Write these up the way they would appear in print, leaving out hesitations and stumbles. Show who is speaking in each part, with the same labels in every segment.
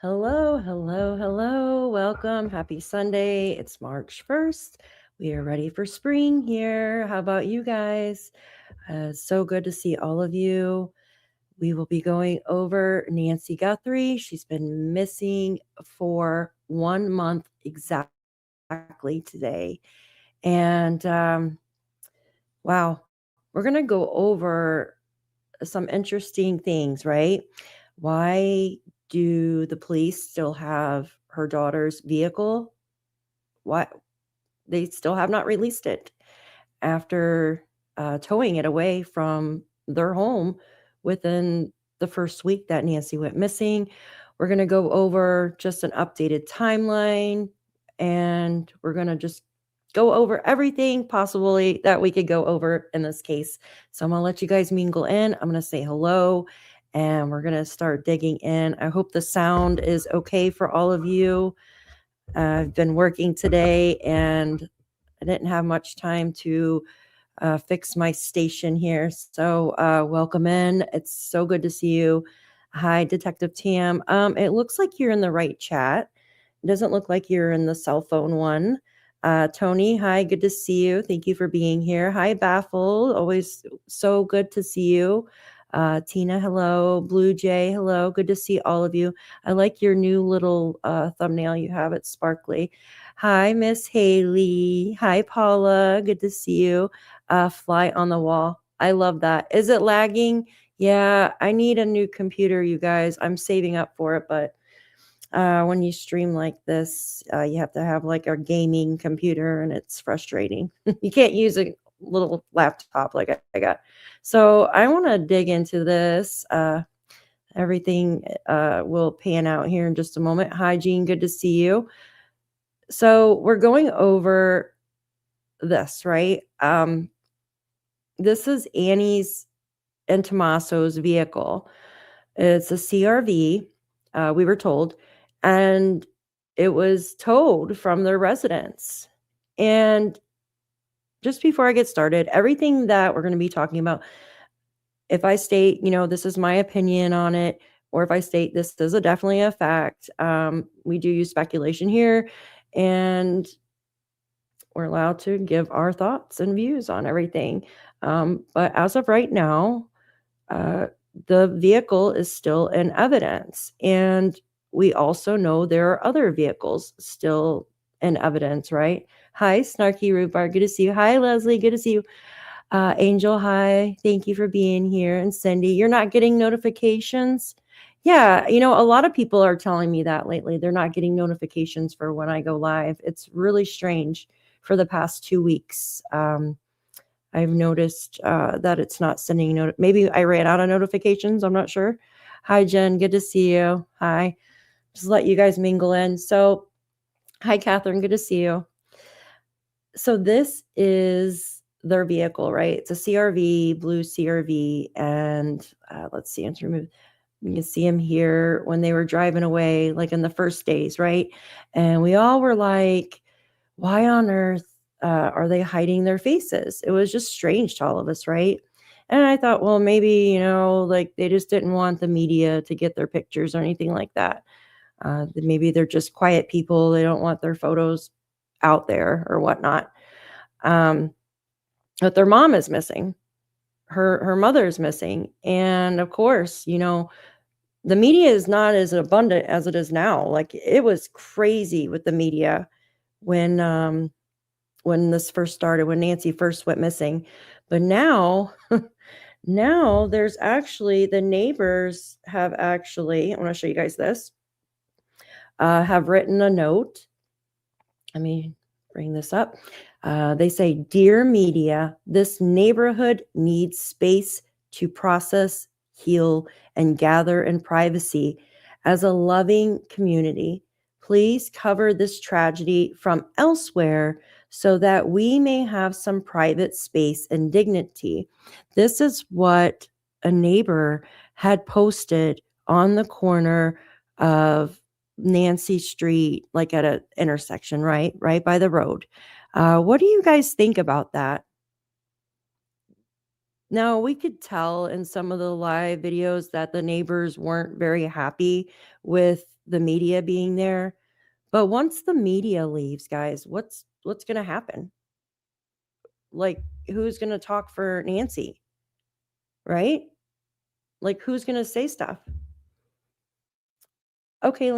Speaker 1: Hello, hello, hello. Welcome. Happy Sunday. It's March 1st. We are ready for spring here. How about you guys? So good to see all of you. We will be going over Nancy Guthrie. She's been missing for 1 month exactly today. And wow, we're going to go over some interesting things, right? Why do the police still have her daughter's vehicle? Why they still have not released it after towing it away from their home within the first week that Nancy went missing. We're going to go over just an updated timeline, and we're going to just go over everything possibly that we could go over in this case. So I'm going to let you guys mingle in. I'm going to say hello, and we're going to start digging in. I hope the sound is okay for all of you. I've been working today, and I didn't have much time to fix my station here. So welcome in. It's so good to see you. Hi, Detective Tam. It looks like you're in the right chat. It doesn't look like you're in the cell phone one. Tony, hi, good to see you. Thank you for being here. Hi, Baffled. Always so good to see you. Tina, hello. Blue Jay, hello. Good to see all of you. I like your new little thumbnail you have. It's sparkly. Hi, Miss Haley. Hi, Paula. Good to see you. Fly on the wall. I love that. Is it lagging? Yeah, I need a new computer, you guys. I'm saving up for it, but when you stream like this, you have to have like a gaming computer, and it's frustrating. You can't use a little laptop like I got. So I want to dig into this. Everything will pan out here in just a moment. Hi, Jean. Good to see you. So we're going over this, right? This is Annie's and Tommaso's vehicle. It's a CRV, we were told, and it was towed from their residence. And just before I get started, everything that we're going to be talking about, if I state, this is my opinion on it, or if I state this is definitely a fact, we do use speculation here, and we're allowed to give our thoughts and views on everything. But as of right now, the vehicle is still in evidence. And we also know there are other vehicles still in evidence, right? Hi, Snarky Root Bar. Good to see you. Hi, Leslie. Good to see you. Angel, hi. Thank you for being here. And Cindy, you're not getting notifications? Yeah, a lot of people are telling me that lately. They're not getting notifications for when I go live. It's really strange for the past 2 weeks. I've noticed that it's not sending maybe I ran out of notifications. I'm not sure. Hi, Jen. Good to see you. Hi. Just let you guys mingle in. So, hi, Catherine. Good to see you. So this is their vehicle, right? It's a CRV, blue CRV. And let's see. Let's remove. You can see him here when they were driving away, like in the first days, right? And we all were like, why on earth are they hiding their faces? It was just strange to all of us, right? And I thought, well, maybe, like they just didn't want the media to get their pictures or anything like that. Maybe they're just quiet people. They don't want their photos out there or whatnot. But their mom is missing. Her mother is missing. And of course, the media is not as abundant as it is now. Like it was crazy with the media when this first started, when Nancy first went missing. But now, now there's actually the neighbors have actually, I want to show you guys this, have written a note. Let me bring this up. They say, "Dear media, this neighborhood needs space to process, heal, and gather in privacy. As a loving community, please cover this tragedy from elsewhere so that we may have some private space and dignity." This is what a neighbor had posted on the corner of Nancy Street, like at an intersection, right by the road. What do you guys think about that? Now, we could tell in some of the live videos that the neighbors weren't very happy with the media being there. But once the media leaves, guys, what's going to happen? Like, who's going to talk for Nancy, right? Like, who's going to say stuff? Okay,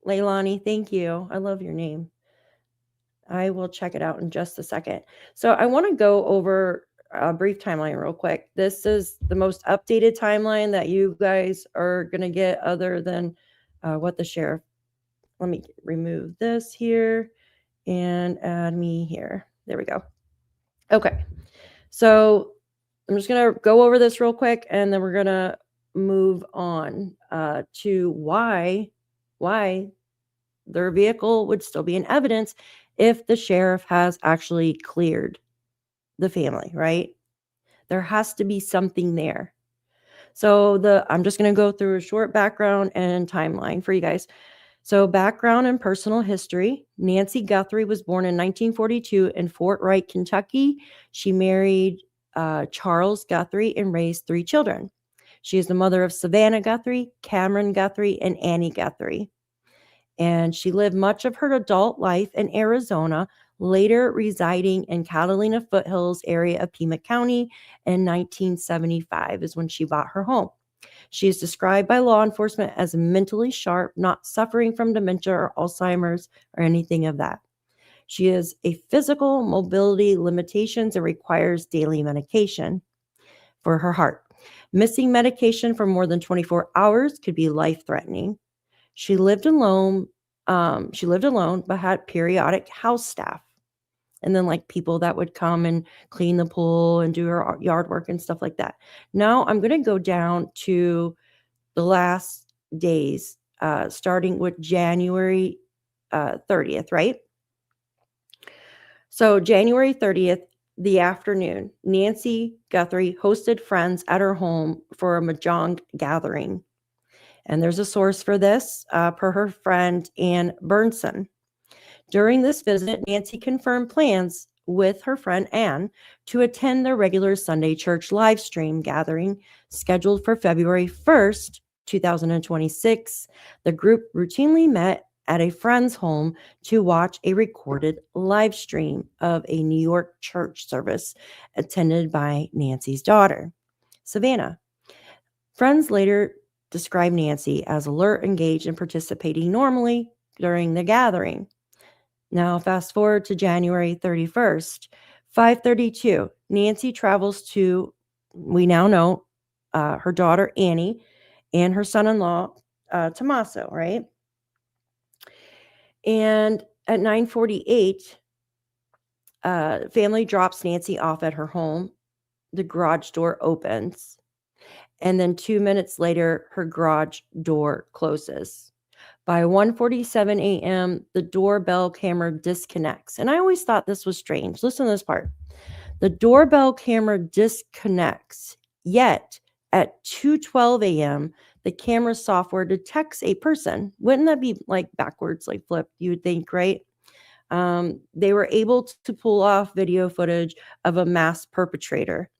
Speaker 1: Leilani, thank you. I love your name. I will check it out in just a second. So I want to go over a brief timeline real quick. This is the most updated timeline that you guys are going to get other than what the sheriff. Let me remove this here and add me here. There we go. Okay. So I'm just going to go over this real quick and then we're going to move on to why their vehicle would still be in evidence if the sheriff has actually cleared the family, right? There has to be something there. So I'm just going to go through a short background and timeline for you guys. So background and personal history. Nancy Guthrie was born in 1942 in Fort Wright, Kentucky. She married Charles Guthrie and raised 3 children. She is the mother of Savannah Guthrie, Cameron Guthrie, and Annie Guthrie. And she lived much of her adult life in Arizona, later residing in Catalina Foothills area of Pima County in 1975 is when she bought her home. She is described by law enforcement as mentally sharp, not suffering from dementia or Alzheimer's or anything of that. She has a physical mobility limitations and requires daily medication for her heart. Missing medication for more than 24 hours could be life-threatening. She lived alone, but had periodic house staff. And then like people that would come and clean the pool and do her yard work and stuff like that. Now I'm going to go down to the last days, starting with January 30th, right? So January 30th, the afternoon, Nancy Guthrie hosted friends at her home for a mahjong gathering. And there's a source for this per her friend Ann Burnson. During this visit, Nancy confirmed plans with her friend Ann to attend their regular Sunday church live stream gathering scheduled for February 1st, 2026. The group routinely met at a friend's home to watch a recorded live stream of a New York church service attended by Nancy's daughter, Savannah. Friends later described Nancy as alert, engaged, and participating normally during the gathering. Now, fast forward to January 31st, 5:32. Nancy travels to, we now know, her daughter Annie and her son-in-law Tommaso, right? And at 9:48, family drops Nancy off at her home. The garage door opens. And then 2 minutes later, her garage door closes. By 1:47 a.m., the doorbell camera disconnects. And I always thought this was strange. Listen to this part. The doorbell camera disconnects, yet at 2:12 a.m., the camera software detects a person. Wouldn't that be like backwards, like flipped, you would think, right? They were able to pull off video footage of a mass perpetrator.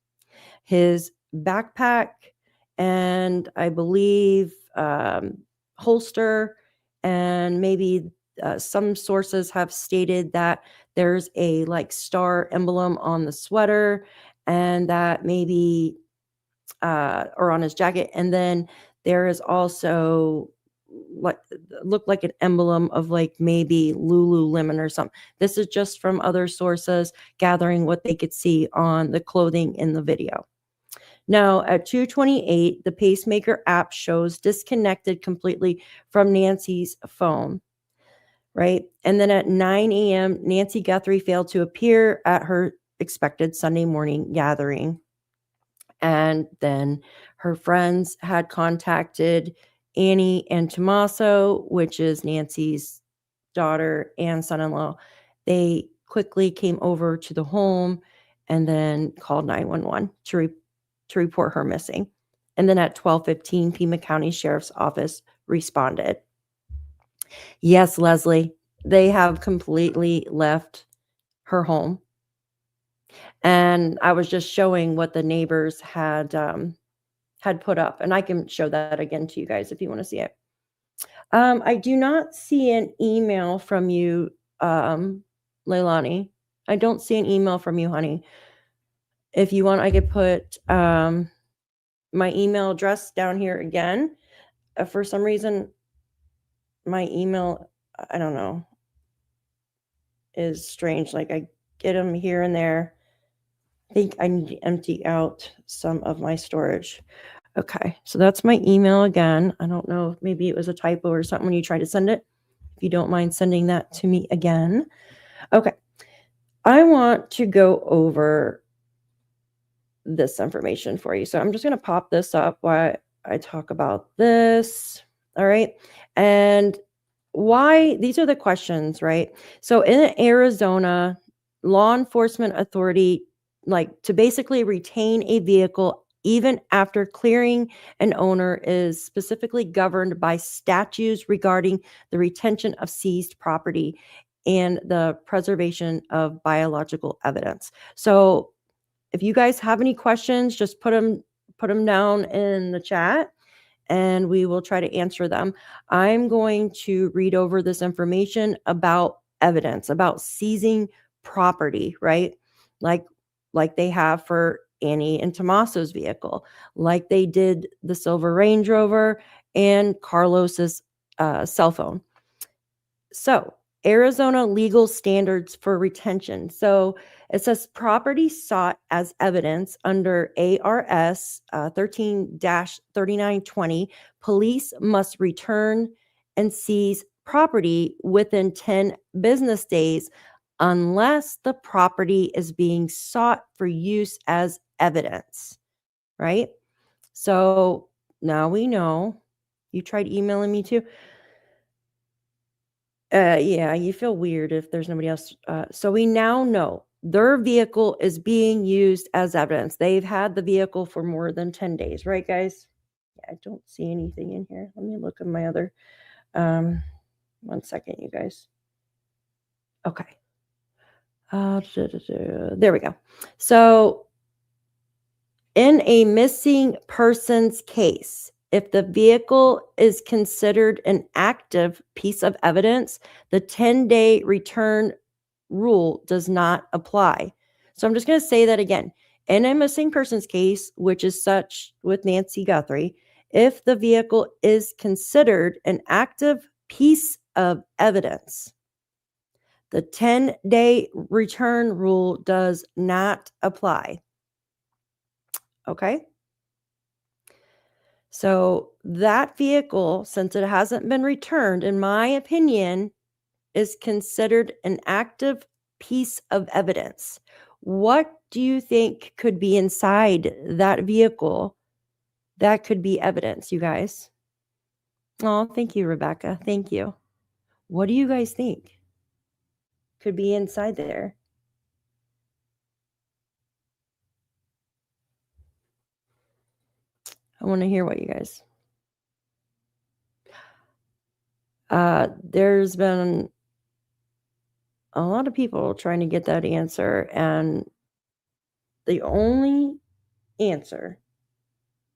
Speaker 1: His backpack and I believe holster, and maybe some sources have stated that there's a like star emblem on the sweater and that maybe or on his jacket, and then there is also what looked like an emblem of like maybe Lululemon or something. This is just from other sources gathering what they could see on the clothing in the video. Now, at 2:28, the pacemaker app shows disconnected completely from Nancy's phone, right? And then at 9 a.m., Nancy Guthrie failed to appear at her expected Sunday morning gathering. And then her friends had contacted Annie and Tommaso, which is Nancy's daughter and son-in-law. They quickly came over to the home and then called 911 to report her missing. And then at 12:15, Pima County Sheriff's Office responded. Yes, Leslie, they have completely left her home. And I was just showing what the neighbors had put up. And I can show that again to you guys if you want to see it. I do not see an email from you, Leilani. I don't see an email from you, honey. If you want, I could put my email address down here again. For some reason, my email, I don't know, is strange. Like I get them here and there. I think I need to empty out some of my storage. Okay, so that's my email again. I don't know if maybe it was a typo or something when you try to send it. If you don't mind sending that to me again. Okay, I want to go over this information for you. So I'm just going to pop this up while I talk about this. All right. And why these are the questions, right? So in Arizona, law enforcement authority, like to basically retain a vehicle even after clearing an owner, is specifically governed by statutes regarding the retention of seized property and the preservation of biological evidence. So if you guys have any questions, just put them down in the chat and we will try to answer them. I'm going to read over this information about evidence, about seizing property, right? Like they have for Annie and Tommaso's vehicle, like they did the silver Range Rover and Carlos's cell phone. So Arizona legal standards for retention. So it says property sought as evidence under ARS 13-3920. Police must return and seize property within 10 business days unless the property is being sought for use as evidence, right? So now we know. You tried emailing me too. Yeah, you feel weird if there's nobody else. So we now know their vehicle is being used as evidence. They've had the vehicle for more than 10 days, right, guys? Yeah, I don't see anything in here. Let me look at my other. 1 second, you guys. Okay. There we go. So in a missing persons case, if the vehicle is considered an active piece of evidence, the 10-day return rule does not apply. So I'm just going to say that again. In a missing persons case, which is such with Nancy Guthrie, if the vehicle is considered an active piece of evidence, the 10-day return rule does not apply. Okay? So that vehicle, since it hasn't been returned, in my opinion, is considered an active piece of evidence. What do you think could be inside that vehicle that could be evidence, you guys? Oh, thank you, Rebecca. Thank you. What do you guys think could be inside there? I want to hear what you guys. There's been a lot of people trying to get that answer, and the only answer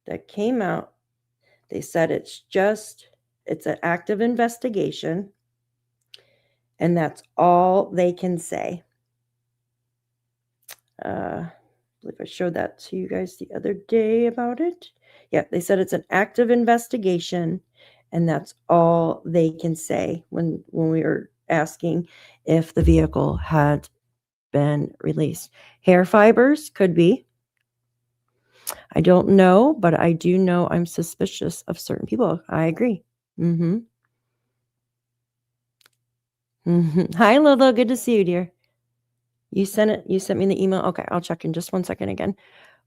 Speaker 1: that came out, they said it's an active investigation, and that's all they can say. I believe I showed that to you guys the other day about it. Yeah, they said it's an active investigation, and that's all they can say when we were asking if the vehicle had been released. Hair fibers could be. I don't know, but I do know I'm suspicious of certain people. I agree. Mm-hmm. Mm-hmm. Hi, Lolo. Good to see you, dear. You sent me the email. Okay, I'll check in just 1 second again.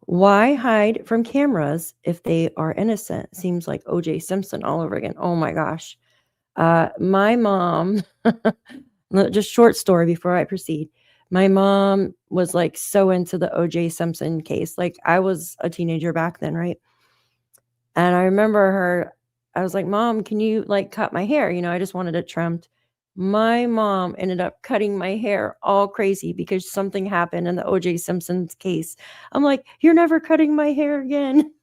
Speaker 1: Why hide from cameras if they are innocent? Seems like O.J. Simpson all over again. Oh my gosh. My mom, just short story before I proceed. My mom was like so into the O.J. Simpson case. Like I was a teenager back then, right? And I remember I was like, Mom, can you like cut my hair? I just wanted it trimmed. My mom ended up cutting my hair all crazy because something happened in the O.J. Simpson's case. I'm like, "You're never cutting my hair again."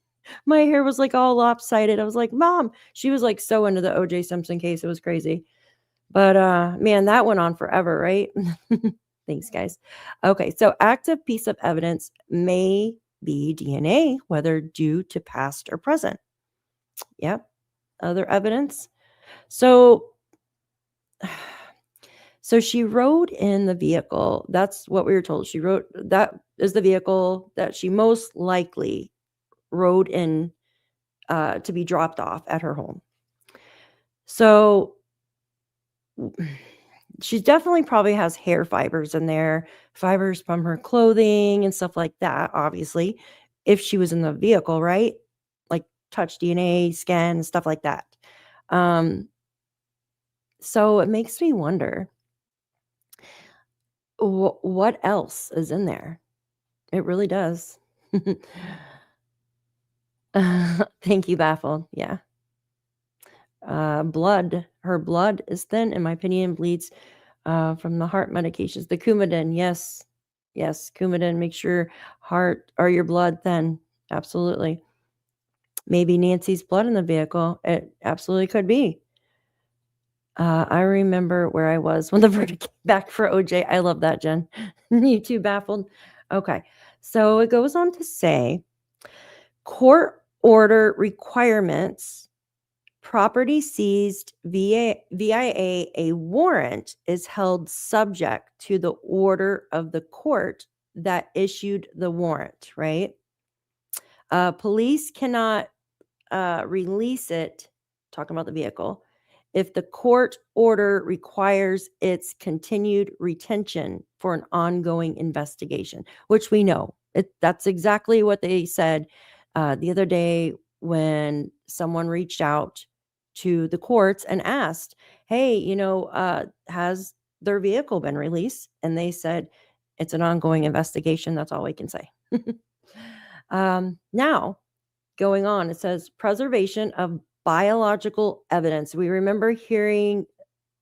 Speaker 1: My hair was, like, all lopsided. I was like, "Mom." She was, like, so into the O.J. Simpson case, it was crazy. But, man, that went on forever, right? Thanks, guys. Okay, so active piece of evidence may be DNA, whether due to past or present. Yep, other evidence. So so she rode in the vehicle. That's what we were told. She wrote that is the vehicle that she most likely rode in to be dropped off at her home. So she definitely probably has hair fibers in there, fibers from her clothing and stuff like that, obviously, if she was in the vehicle, right? Like touch DNA, scan, stuff like that. Um, so it makes me wonder what else is in there. It really does. Thank you, baffled. Yeah. Blood. Her blood is thin, in my opinion, bleeds from the heart medications. The Coumadin, yes. Yes, Coumadin makes your heart or your blood thin. Absolutely. Maybe Nancy's blood in the vehicle. It absolutely could be. I remember where I was when the verdict came back for OJ. I love that, Jen. You too, baffled. Okay. So it goes on to say court order requirements. Property seized via a warrant is held subject to the order of the court that issued the warrant, right? Police cannot release it, talking about the vehicle, if the court order requires its continued retention for an ongoing investigation, which we know. That's exactly what they said the other day when someone reached out to the courts and asked, hey, has their vehicle been released? And they said, it's an ongoing investigation. That's all we can say. Now, going on, it says preservation of biological evidence. We remember hearing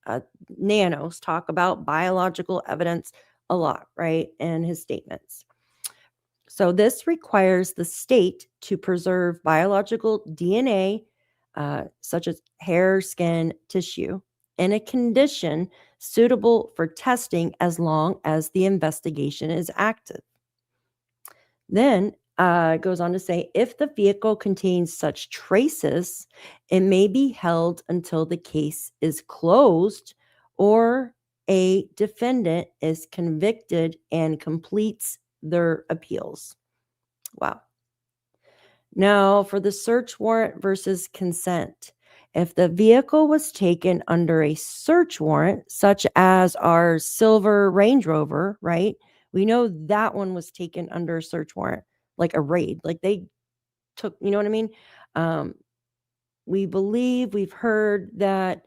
Speaker 1: uh, Nanos talk about biological evidence a lot, right? In his statements. So this requires the state to preserve biological DNA, such as hair, skin, tissue, in a condition suitable for testing as long as the investigation is active. Then it goes on to say if the vehicle contains such traces, it may be held until the case is closed or a defendant is convicted and completes their appeals. Wow. Now, for the search warrant versus consent. If the vehicle was taken under a search warrant, such as our silver Range Rover, right? We know that one was taken under a search warrant, like a raid. Like they took, you know what I mean? Um, we've heard that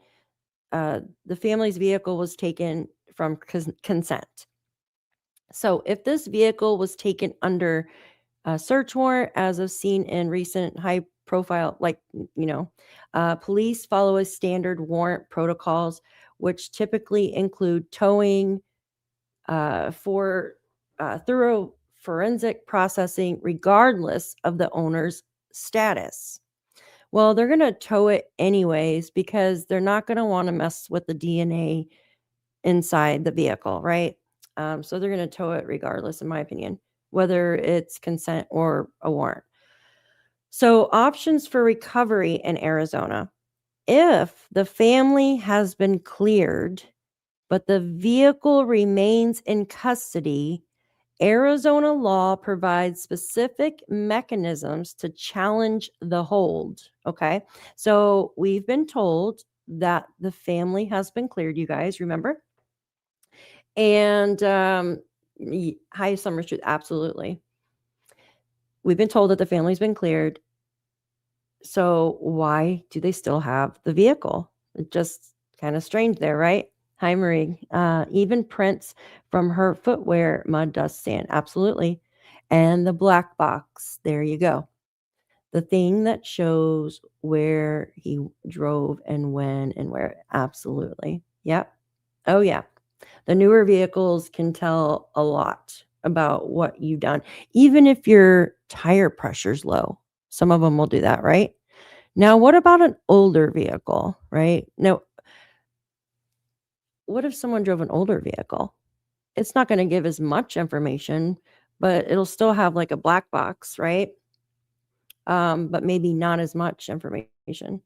Speaker 1: the family's vehicle was taken from consent. So if this vehicle was taken under search warrant, as I've seen in recent high profile, police follow a standard warrant protocols, which typically include towing for thorough forensic processing, regardless of the owner's status. Well, they're going to tow it anyways because they're not going to want to mess with the DNA inside the vehicle, right? So they're going to tow it regardless, in my opinion, whether it's consent or a warrant. So, options for recovery in Arizona. If the family has been cleared, but the vehicle remains in custody, Arizona law provides specific mechanisms to challenge the hold. Okay. So, we've been told that the family has been cleared, you guys remember? And hi, Summer Truth. Absolutely. We've been told that the family's been cleared. So why do they still have the vehicle? It just kind of strange there, right? Hi, Marie. Even prints from her footwear, mud, dust, sand. Absolutely. And the black box. There you go. The thing that shows where he drove and when and where. Absolutely. Yep. Oh, yeah. The newer vehicles can tell a lot about what you've done, even if your tire pressure's low. Some of them will do that, right? Now, what about an older vehicle, right? Now, what if someone drove an older vehicle? It's not gonna give as much information, but it'll still have, like, a black box, right? But maybe not as much information.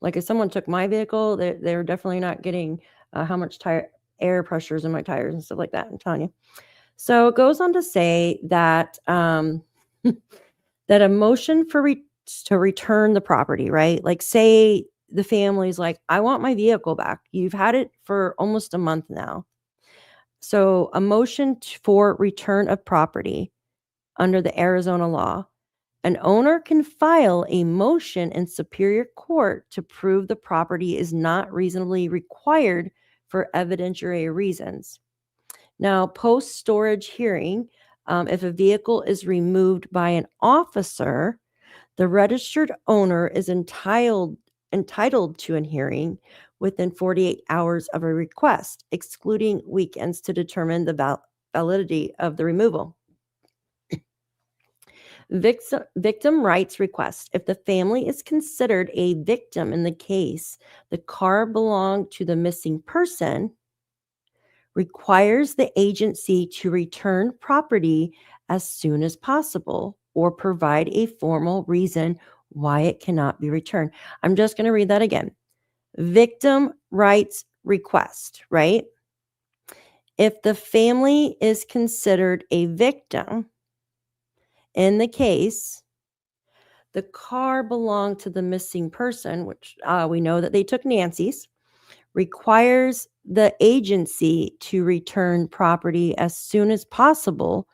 Speaker 1: Like, if someone took my vehicle, they're definitely not getting, how much tire air pressure is in my tires and stuff like that, I'm telling you. So it goes on to say that, that a motion for to return the property, right? Like, say the family's like, "I want my vehicle back. You've had it for almost a month now." So a motion for return of property under the Arizona law, an owner can file a motion in Superior Court to prove the property is not reasonably required for evidentiary reasons. Now, post storage hearing, if a vehicle is removed by an officer, the registered owner is entitled to a hearing within 48 hours of a request, excluding weekends to determine the validity of the removal. Victim rights request. If the family is considered a victim in the case, the car belonged to the missing person, requires the agency to return property as soon as possible or provide a formal reason why it cannot be returned. I'm just going to read that again. Victim rights request, right? If the family is considered a victim in the case, the car belonged to the missing person, which we know that they took Nancy's, requires the agency to return property as soon as possible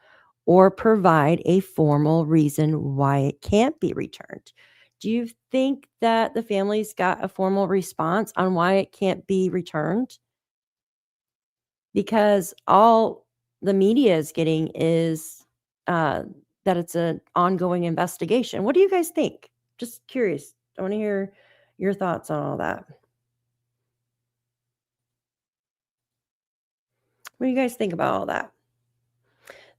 Speaker 1: or provide a formal reason why it can't be returned. Do you think that the family's got a formal response on why it can't be returned? Because all the media is getting is uh, that it's an ongoing investigation. What do you guys think? Just curious. I want to hear your thoughts on all that. What do you guys think about all that?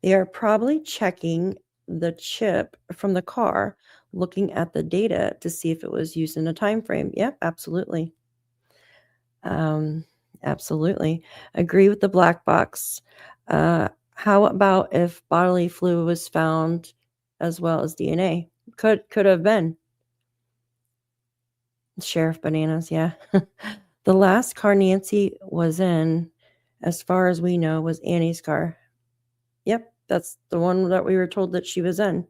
Speaker 1: They are probably checking the chip from the car, looking at the data to see if it was used in a time frame. Yep, absolutely. Um, absolutely. Agree with the black box. How about if bodily fluid was found as well as DNA? Could have been. Sheriff Bananas, yeah. The last car Nancy was in, as far as we know, was Annie's car. Yep, that's the one that we were told that she was in.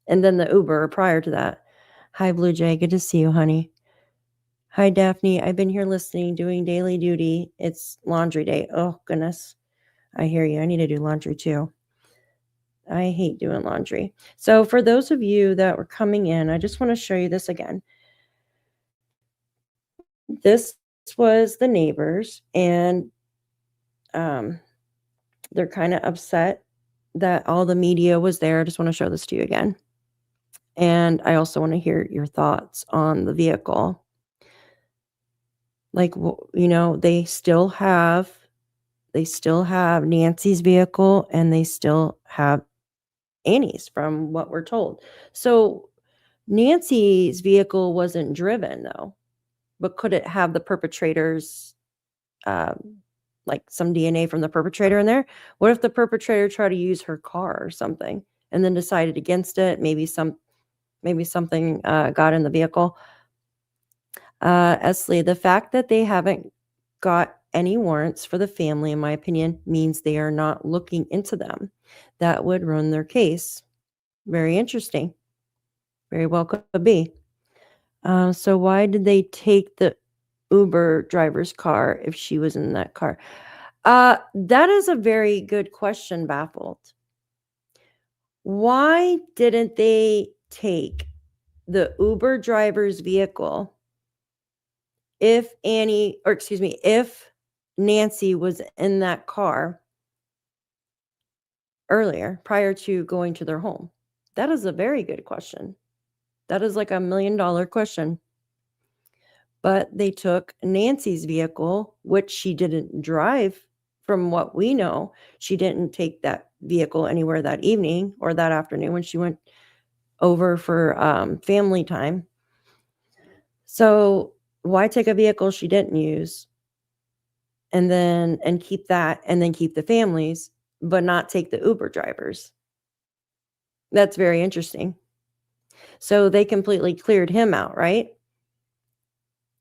Speaker 1: And then the Uber prior to that. Hi, Blue Jay. Good to see you, honey. Hi, Daphne. I've been here listening, doing daily duty. It's laundry day. Oh, goodness. I hear you. I need to do laundry too. I hate doing laundry. So, for those of you that were coming in, I just want to show you this again. This was the neighbors, and um, they're kind of upset that all the media was there. I just want to show this to you again. And I also want to hear your thoughts on the vehicle. Like, they still have Nancy's vehicle and they still have Annie's from what we're told. So Nancy's vehicle wasn't driven though, but could it have the perpetrator's, um, like some DNA from the perpetrator in there? What if the perpetrator tried to use her car or something and then decided against it? Maybe something got in the vehicle. Esley, the fact that they haven't got any warrants for the family, in my opinion, means they are not looking into them. That would ruin their case. Very interesting. Very well could be. So why did they take the Uber driver's car if she was in that car? That is a very good question, Baffled. Why didn't they take the Uber driver's vehicle if Nancy was in that car earlier prior to going to their home? That is a very good question. That is like $1 million question. But they took Nancy's vehicle, which she didn't drive from what we know. She didn't take that vehicle anywhere that evening or that afternoon when she went over for family time. So why take a vehicle she didn't use and keep that and then keep the families, but not take the Uber drivers? That's very interesting. So they completely cleared him out, right?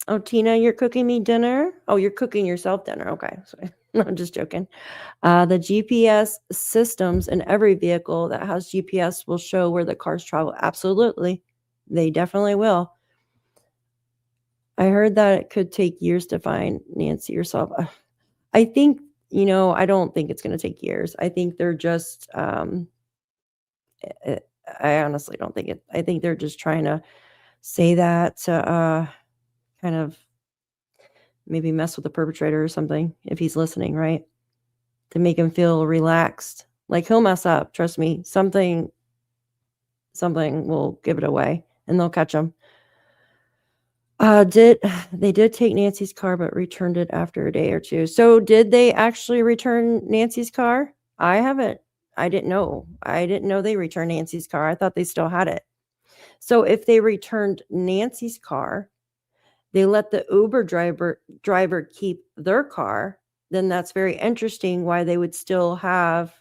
Speaker 1: Oh, Tina, you're cooking me dinner? Oh, you're cooking yourself dinner. Okay. Sorry. No, I'm just joking. The GPS systems in every vehicle that has GPS will show where the cars travel. Absolutely. They definitely will. I heard that it could take years to find Nancy yourself. I think, I don't think it's going to take years. I think they're just, I honestly don't think it, I think they're just trying to say that to kind of maybe mess with the perpetrator or something if he's listening, right? To make him feel relaxed. Like he'll mess up, trust me. Something will give it away and they'll catch him. Did they did take Nancy's car but returned it after a day or two. So did they actually return Nancy's car? I didn't know. I didn't know they returned Nancy's car. I thought they still had it. So if they returned Nancy's car, they let the Uber driver keep their car, then that's very interesting why they would still have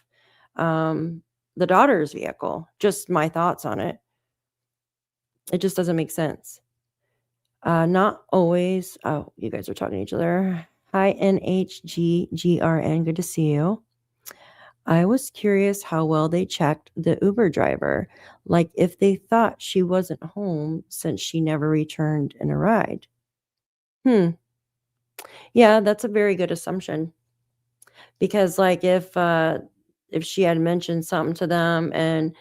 Speaker 1: the daughter's vehicle. Just my thoughts on it. It just doesn't make sense. Not always. Oh, you guys are talking to each other. Hi, NHGGRN. Good to see you. I was curious how well they checked the Uber driver, like if they thought she wasn't home since she never returned in a ride. Hmm. Yeah, that's a very good assumption because, like, if she had mentioned something to them and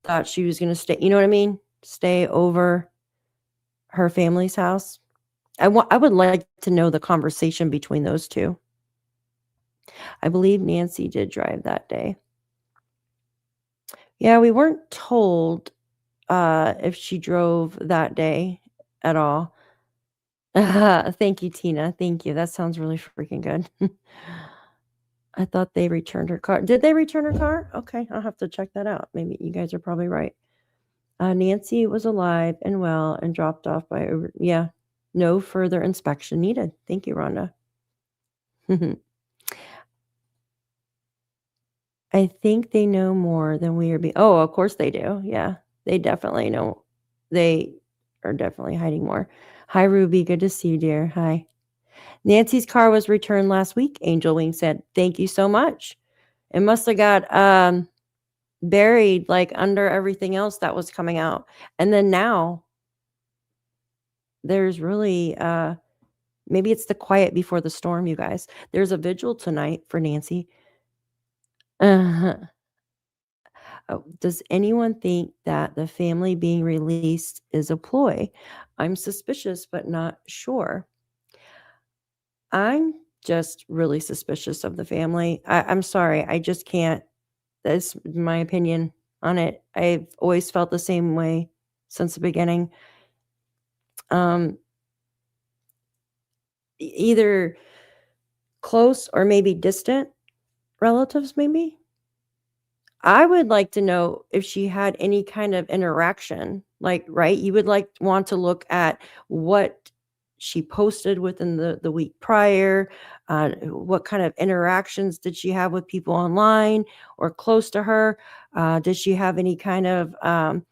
Speaker 1: thought she was going to stay, you know what I mean? Stay over her family's house. I would like to know the conversation between those two. I believe Nancy did drive that day. Yeah, we weren't told if she drove that day at all. Thank you, Tina. Thank you. That sounds really freaking good. I thought they returned her car. Did they return her car? Okay, I'll have to check that out. Maybe you guys are probably right. Nancy was alive and well and dropped off by Uber. Yeah, no further inspection needed. Thank you, Rhonda. I think they know more than we are being. Oh, of course they do. Yeah, they definitely know. They are definitely hiding more. Hi, Ruby. Good to see you, dear. Hi. Nancy's car was returned last week, Angel Wing said. Thank you so much. It must have got buried like under everything else that was coming out. And then now there's really maybe it's the quiet before the storm, you guys. There's a vigil tonight for Nancy. Oh, does anyone think that the family being released is a ploy? I'm suspicious, but not sure. I'm just really suspicious of the family. I'm sorry. I just can't. That's my opinion on it. I've always felt the same way since the beginning. Um, either close or maybe distant relatives, maybe. I would like to know if she had any kind of interaction, like, right? You would want to look at what she posted within the week prior. What kind of interactions did she have with people online or close to her? Did she have any kind of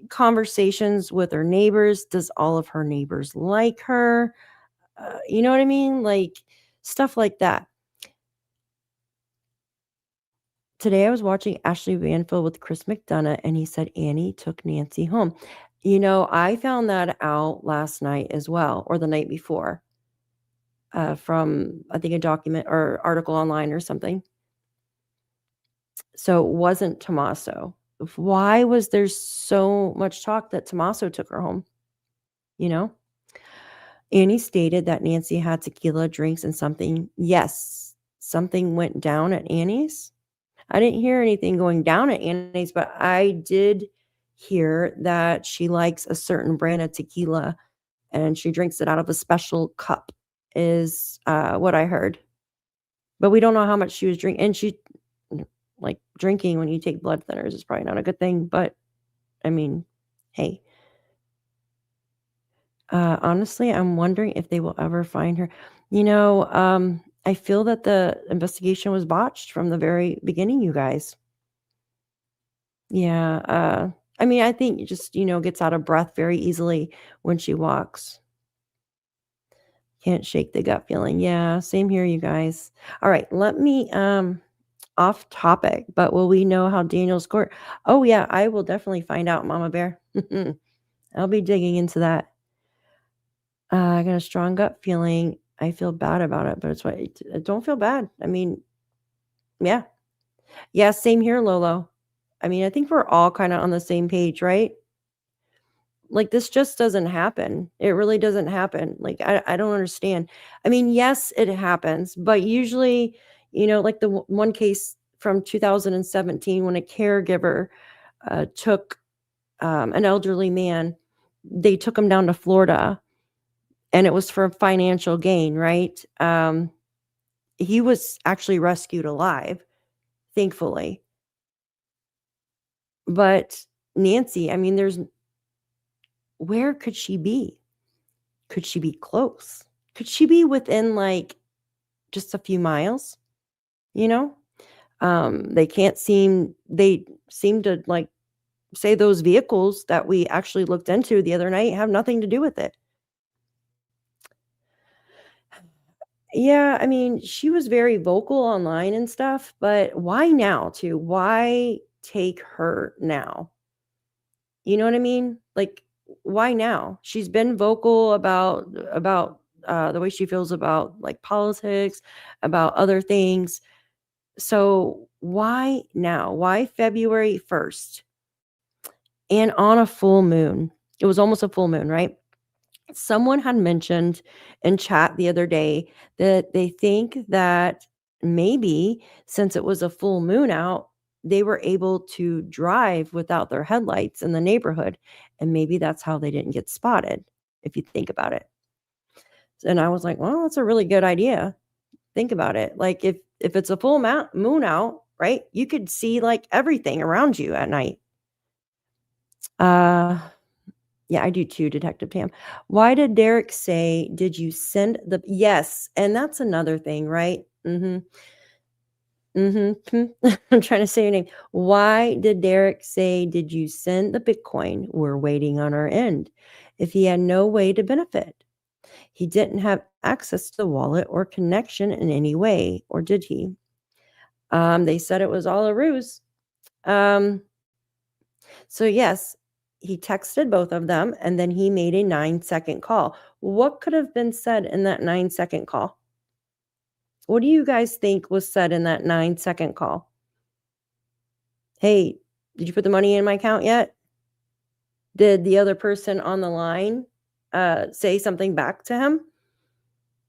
Speaker 1: conversations with her neighbors? Does all of her neighbors like her? You know what I mean? Like stuff like that. Today I was watching Ashley Banfield with Chris McDonough, and he said Annie took Nancy home. I found that out last night as well, or the night before, from I think a document or article online or something. So it wasn't Tommaso. Why was there so much talk that Tommaso took her home? You know? Annie stated that Nancy had tequila, drinks, and something. Yes, something went down at Annie's. I didn't hear anything going down at Annie's, but I did hear that she likes a certain brand of tequila and she drinks it out of a special cup is, what I heard. But we don't know how much she was drinking, and like, drinking when you take blood thinners is probably not a good thing, but, I mean, hey. Honestly, I'm wondering if they will ever find her. I feel that the investigation was botched from the very beginning, you guys. Yeah, I mean, I think it just, gets out of breath very easily when she walks. Can't shake the gut feeling. Yeah, same here, you guys. All right, let me off topic, but will we know how Daniel's court? Oh yeah, I will definitely find out, Mama Bear. I'll be digging into that. I got a strong gut feeling. I feel bad about it, but it's what don't feel bad. I mean, yeah. Yeah, same here, Lolo. I mean, I think we're all kind of on the same page, right? Like this just doesn't happen. It really doesn't happen. Like I don't understand. I mean, yes, it happens, but usually, like the one case from 2017 when a caregiver took an elderly man, they took him down to Florida, and it was for financial gain, right? He was actually rescued alive, thankfully. But Nancy, I mean, where could she be? Could she be close? Could she be within like just a few miles? You know? They seem to like say those vehicles that we actually looked into the other night have nothing to do with it. Yeah, I mean, she was very vocal online and stuff, but why now too? Why take her now? You know what I mean? Like, why now? She's been vocal about the way she feels about like politics, about other things. So why now? Why February 1st? And on a full moon. It was almost a full moon, right? Someone had mentioned in chat the other day that they think that maybe since it was a full moon out, they were able to drive without their headlights in the neighborhood. And maybe that's how they didn't get spotted, if you think about it. And I was like, well, that's a really good idea. Think about it. Like if it's a full moon out, right? You could see like everything around you at night. Uh Yeah, I do too, Detective Tam. Why did Derek say, "Did you send the" Yes, and that's another thing, right? Mhm, mhm, I'm trying to say your name. Why did Derek say, "Did you send the Bitcoin? We're waiting on our end," if he had no way to benefit? He didn't have access to the wallet or connection in any way, or did he? They said it was all a ruse. Um So, yes, he texted both of them and then he made a 9-second call. What could have been said in that 9-second call? What do you guys think was said in that 9-second call? Hey, did you put the money in my account yet? Did the other person on the line say something back to him?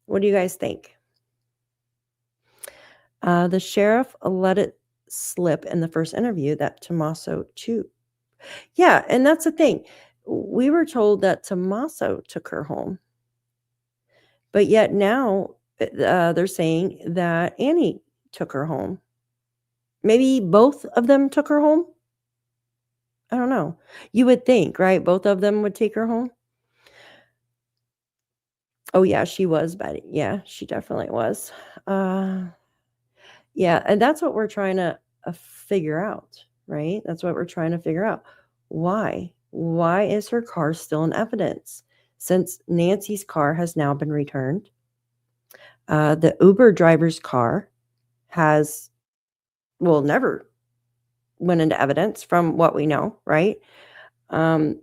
Speaker 1: What do you guys think? The sheriff let it slip in the first interview that Tommaso too. Yeah, and that's the thing. We were told that Tommaso took her home. But yet now, they're saying that Annie took her home. Maybe both of them took her home? I don't know. You would think, right? Both of them would take her home? Oh, yeah, she was Betty. Yeah, she definitely was. Uh, yeah, and that's what we're trying to, figure out, right? That's what we're trying to figure out. Why? Why is her car still in evidence? Since Nancy's car has now been returned, the Uber driver's car has well, never went into evidence from what we know, right? Um,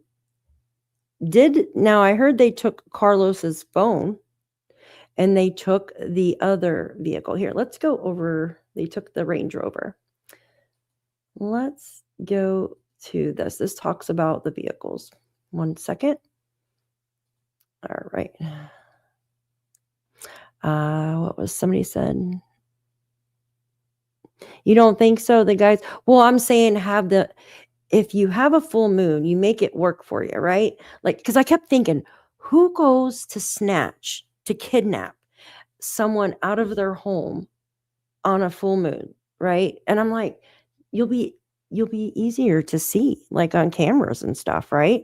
Speaker 1: did now I heard they took Carlos's phone and they took the other vehicle. Here, let's go over. They took the Range Rover. Let's go to this. This talks about the vehicles. 1 second. All right. What was somebody said? You don't think so? The guys, well, I'm saying if you have a full moon, you make it work for you, right? Like, because I kept thinking, Who goes to kidnap someone out of their home on a full moon, right? And I'm like, you'll be easier to see, like, on cameras and stuff, right?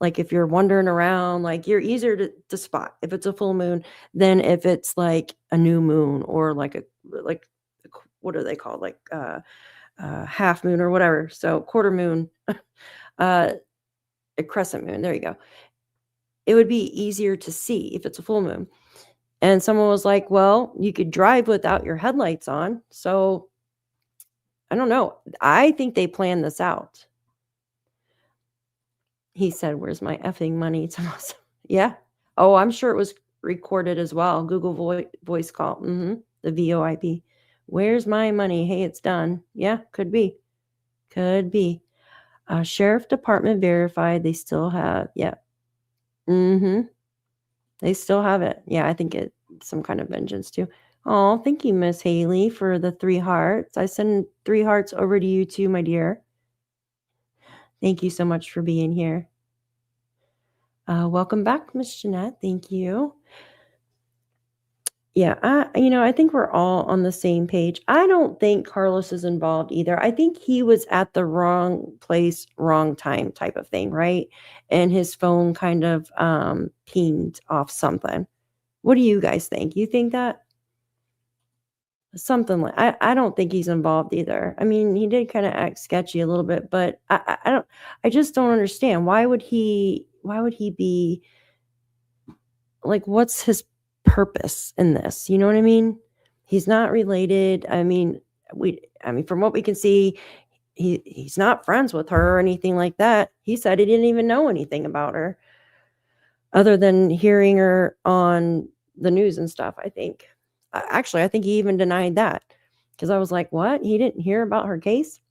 Speaker 1: Like, if you're wandering around, like, you're easier to spot if it's a full moon than if it's, like, a new moon or, like, what are they called? Like, half moon or whatever. So, quarter moon, uh, a crescent moon, there you go. It would be easier to see if it's a full moon. And someone was like, "Well, you could drive without your headlights on." So, I don't know. I think they planned this out. He said, "Where's my effing money?" to us. Yeah. Oh, I'm sure it was recorded as well. Google voice call. The VoIP. "Where's my money? Hey, it's done." Yeah, could be. Could be. Sheriff department verified they still have. Yeah. Mhm. They still have it. Yeah, I think it's some kind of vengeance too. Oh, thank you, Miss Haley, for the 3 hearts. I send 3 hearts over to you too, my dear. Thank you so much for being here. Welcome back, Miss Jeanette. Thank you. Yeah, I think we're all on the same page. I don't think Carlos is involved either. I think he was at the wrong place, wrong time type of thing, right? And his phone kind of pinged off something. What do you guys think? You think that? Something like I don't think he's involved either. I mean, he did kinda act sketchy a little bit, but I don't I just don't understand. Why would he be like, what's his purpose in this? You know what I mean? He's not related. I mean, from what we can see, he's not friends with her or anything like that. He said he didn't even know anything about her other than hearing her on the news and stuff, I think. Actually, I think he even denied that because I was like, "What? He didn't hear about her case?"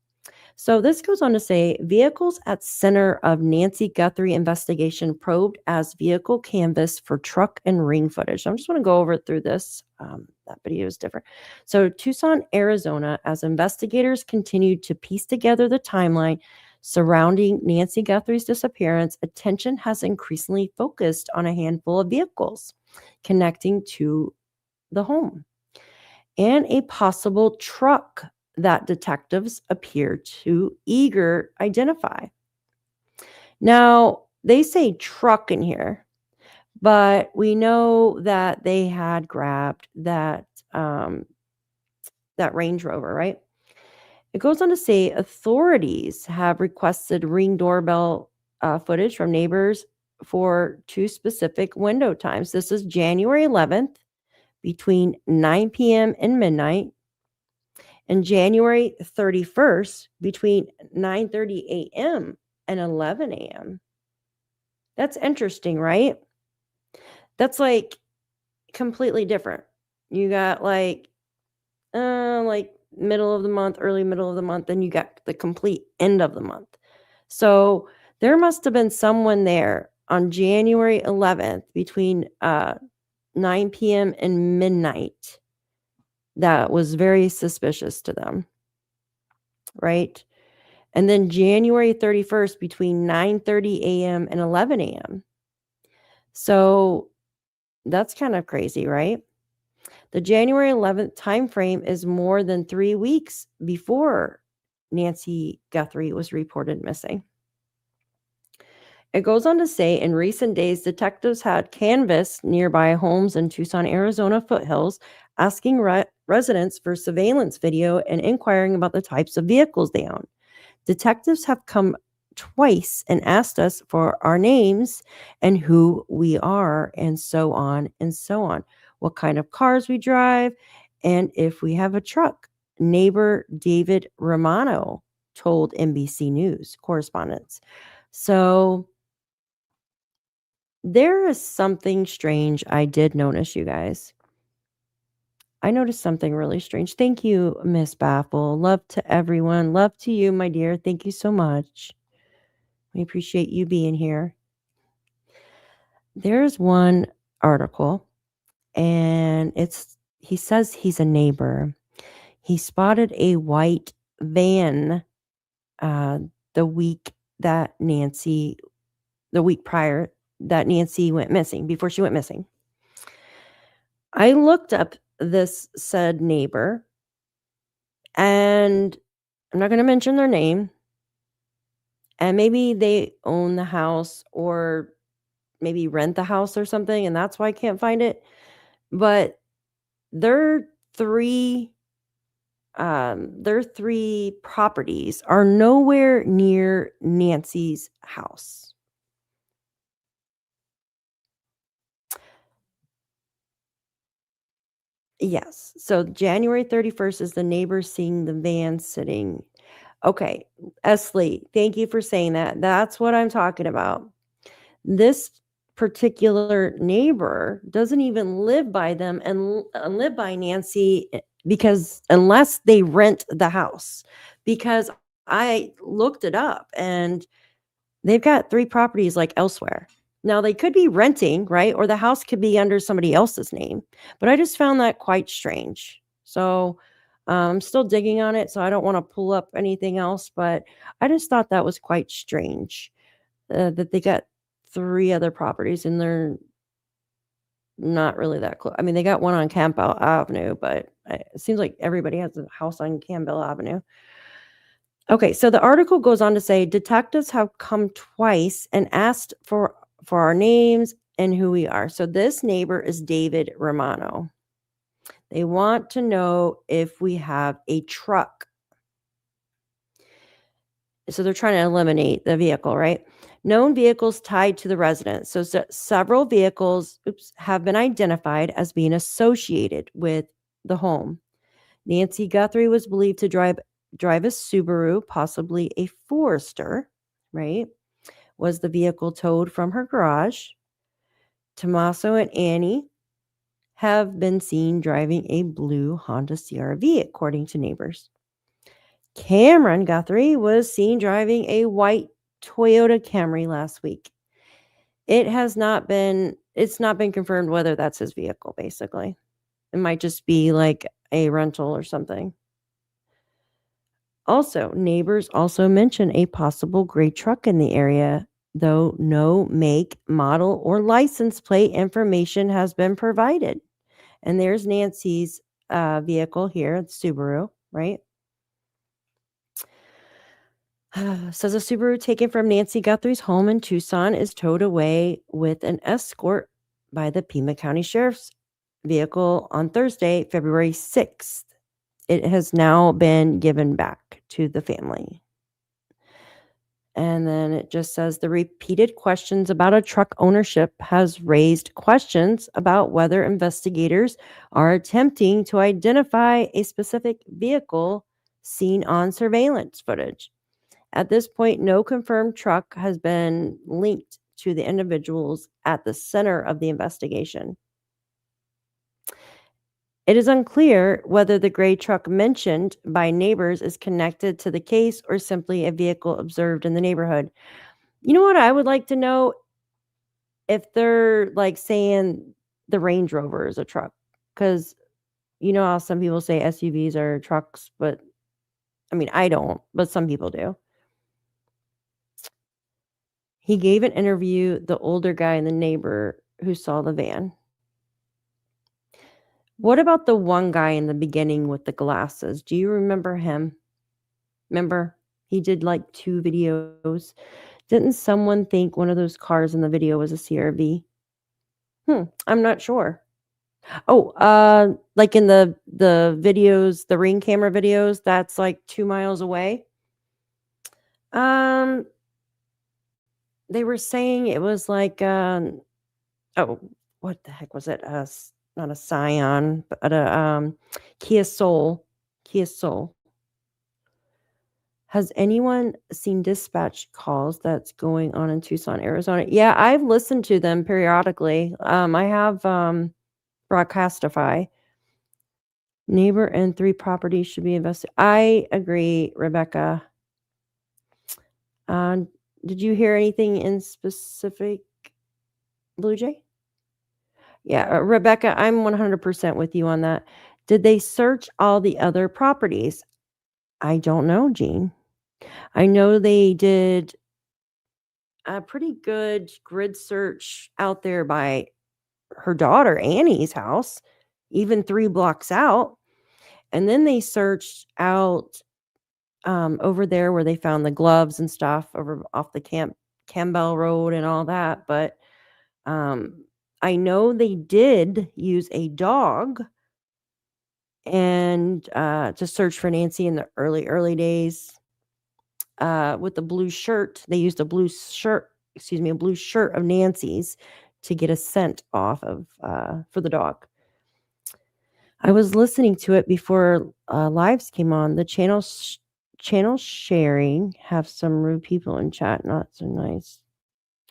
Speaker 1: So this goes on to say, vehicles at center of Nancy Guthrie investigation probed as vehicle canvas for truck and ring footage. I'm just want to go over through this. That video is different. So Tucson, Arizona, as investigators continued to piece together the timeline surrounding Nancy Guthrie's disappearance, attention has increasingly focused on a handful of vehicles connecting to the home and a possible truck that detectives appear to eager identify. Now, they say truck in here, but we know that they had grabbed that Range Rover, right? It goes on to say authorities have requested ring doorbell footage from neighbors for 2 specific window times. This is January 11th between 9 p.m. and midnight, and January 31st between 9:30 a.m. and 11 a.m. That's interesting, right? That's like completely different. You got like middle of the month, early middle of the month, then you got the complete end of the month. So there must have been someone there on January 11th between 9 p.m. and midnight that was very suspicious to them, right? And then January 31st between 9:30 a.m. and 11 a.m. So that's kind of crazy, right? The January 11th timeframe is more than 3 weeks before Nancy Guthrie was reported missing. It goes on to say in recent days, detectives had canvassed nearby homes in Tucson, Arizona foothills, asking residents for surveillance video and inquiring about the types of vehicles they own. Detectives have come twice and asked us for our names and who we are, and so on and so on. What kind of cars we drive, and if we have a truck. Neighbor David Romano told NBC News correspondents. So there is something strange I did notice, you guys. I noticed something really strange. Thank you, Miss Baffle. Love to everyone. Love to you, my dear. Thank you so much. We appreciate you being here. There's one article, and he says he's a neighbor. He spotted a white van uh, the week that the week prior that Nancy went missing, before she went missing. I looked up this said neighbor, and I'm not gonna mention their name, and maybe they own the house or maybe rent the house or something, and that's why I can't find it, but their 3, their 3 properties are nowhere near Nancy's house. Yes, so January 31st is the neighbor seeing the van sitting. Okay, Esley, thank you for saying that. That's what I'm talking about. This particular neighbor doesn't even live by them and live by Nancy, because unless they rent the house, because I looked it up and they've got 3 properties, like, elsewhere. Now they could be renting, right? Or the house could be under somebody else's name, but I just found that quite strange. So, I'm still digging on it, so I don't wanna pull up anything else, but I just thought that was quite strange, that they got 3 other properties and they're not really that close. I mean, they got one on Campbell Avenue, but it seems like everybody has a house on Campbell Avenue. Okay, so the article goes on to say detectives have come twice and asked for our names and who we are. So this neighbor is David Romano. They want to know if we have a truck. So they're trying to eliminate the vehicle, right? Known vehicles tied to the residence. So, several vehicles, have been identified as being associated with the home. Nancy Guthrie was believed to drive a Subaru, possibly a Forester, right? Was the vehicle towed from her garage? Tommaso and Annie have been seen driving a blue Honda CR-V, according to neighbors. Cameron Guthrie was seen driving a white Toyota Camry last week. It's not been confirmed whether that's his vehicle, basically. It might just be like a rental or something. Also, neighbors also mention a possible gray truck in the area, though no make, model, or license plate information has been provided. And there's Nancy's vehicle here, it's Subaru, right? Says a Subaru taken from Nancy Guthrie's home in Tucson is towed away with an escort by the Pima County Sheriff's vehicle on Thursday, February 6th. It has now been given back to the family. And then it just says the repeated questions about a truck ownership has raised questions about whether investigators are attempting to identify a specific vehicle seen on surveillance footage. At this point, no confirmed truck has been linked to the individuals at the center of the investigation. It is unclear whether the gray truck mentioned by neighbors is connected to the case or simply a vehicle observed in the neighborhood. You know what I would like to know? If they're, like, saying the Range Rover is a truck, because you know how some people say SUVs are trucks, but I mean, I don't, but some people do. He gave an interview, the older guy and the neighbor who saw the van. What about the one guy in the beginning with the glasses? Do you remember him? Remember? He did, like, 2 videos. Didn't someone think one of those cars in the video was a CR-V? I'm not sure. Oh, like in the videos, the Ring camera videos, that's, like, 2 miles away? Um, they were saying it was like, oh, what the heck was it? Not a Scion, but a, Kia Soul. Kia Soul. Has anyone seen dispatch calls that's going on in Tucson, Arizona? Yeah, I've listened to them periodically. I have, Broadcastify. Neighbor and 3 properties should be invested. I agree, Rebecca. Um, did you hear anything in specific, Blue Jay? Yeah, Rebecca, I'm 100% with you on that. Did they search all the other properties? I don't know, Jean. I know they did a pretty good grid search out there by her daughter Annie's house, even 3 blocks out. And then they searched out over there where they found the gloves and stuff over off the Campbell Road and all that. But um, I know they did use a dog and to search for Nancy in the early days. With the blue shirt, they used a blue shirt of Nancy's to get a scent off of for the dog. I was listening to it before lives came on. The channel sharing have some rude people in chat. Not so nice.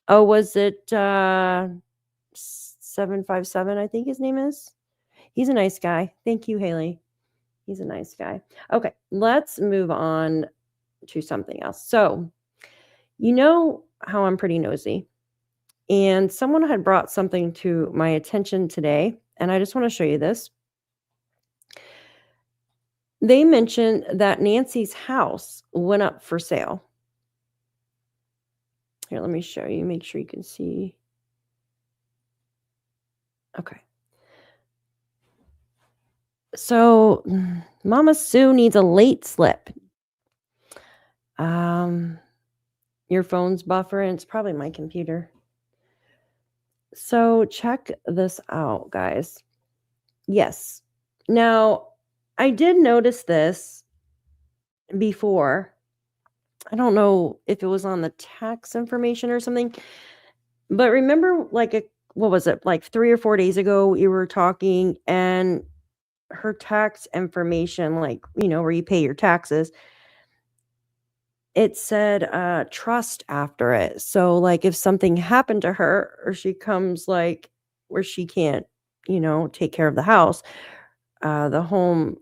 Speaker 1: Oh, was it 757? I think his name is. He's a nice guy. Thank you, Haley. He's a nice guy. Okay, let's move on to something else. So, you know how I'm pretty nosy, and someone had brought something to my attention today, and I just want to show you this. They mentioned that Nancy's house went up for sale. Here, let me show you, make sure you can see. Okay. So, Mama Sue needs a late slip. Your phone's buffering. It's probably my computer. So, check this out, guys. Yes. Now, I did notice this before. I don't know if it was on the tax information or something, but remember, what was it, like 3 or 4 days ago, we were talking and her tax information, like, where you pay your taxes, it said trust after it. So, like, if something happened to her or she comes, like, where she can't, take care of the house, the home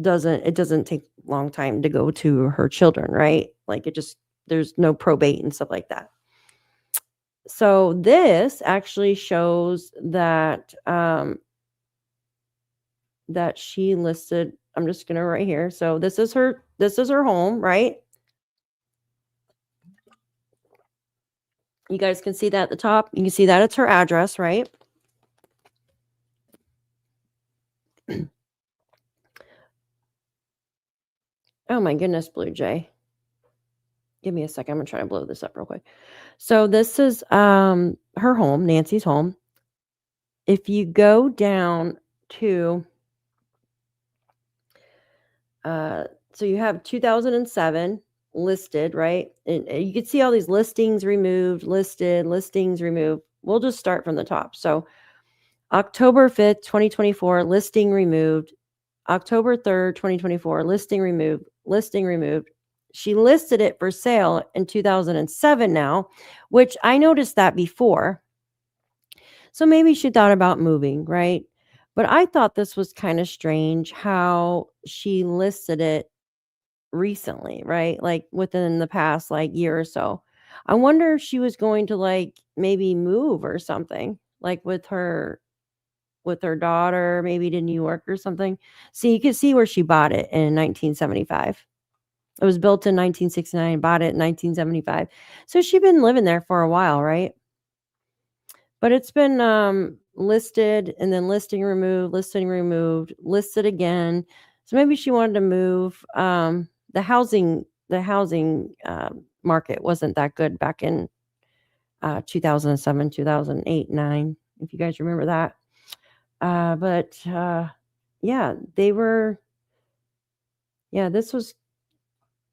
Speaker 1: doesn't take a long time to go to her children, right? Like, there's no probate and stuff like that. So this actually shows that that she listed. I'm just gonna right here. So this is her home, right? You guys can see that at the top. You can see that it's her address, right? Oh my goodness, Blue Jay. Give me a second. I'm gonna try to blow this up real quick. So this is her home, Nancy's home. If you go down to so you have 2007 listed, right? And you can see all these listings removed, listings removed. We'll just start from the top. So October 5th, 2024, listing removed. October 3rd, 2024, listing removed. She listed it for sale in 2007 now, which I noticed that before. So maybe she thought about moving, right? But I thought this was kind of strange how she listed it recently, right? Like within the past like year or so. I wonder if she was going to like maybe move or something, like with her daughter, maybe to New York or something. See, you can see where she bought it in 1975. It was built in 1969, bought it in 1975. So she'd been living there for a while, right? But it's been listed and then listing removed, listed again. So maybe she wanted to move. The housing market wasn't that good back in 2007, 2008, 9, if you guys remember that. But yeah, this was,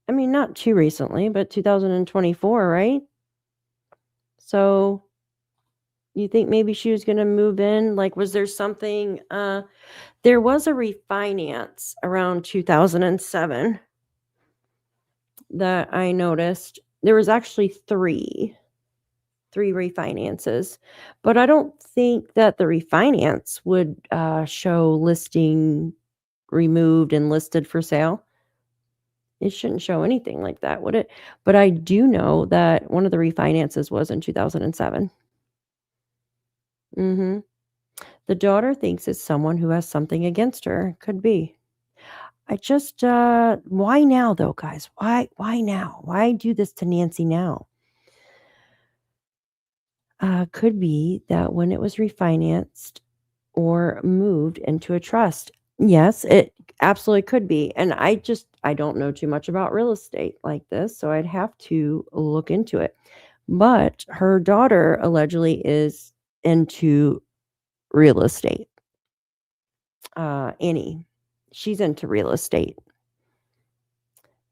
Speaker 1: I mean, not too recently, but 2024, right? So you think maybe she was going to move in? Like, was there something? There was a refinance around 2007 that I noticed. There was actually three refinances, but I don't think that the refinance would show listing removed and listed for sale. It shouldn't show anything like that, would it? But I do know that one of the refinances was in 2007. Mm-hmm. The daughter thinks it's someone who has something against her. Could be. I just why now though, guys? Why now? Why do this to Nancy now? Could be that when it was refinanced or moved into a trust. Yes, it absolutely could be. And I don't know too much about real estate like this, so I'd have to look into it. But her daughter allegedly is into real estate. Annie, she's into real estate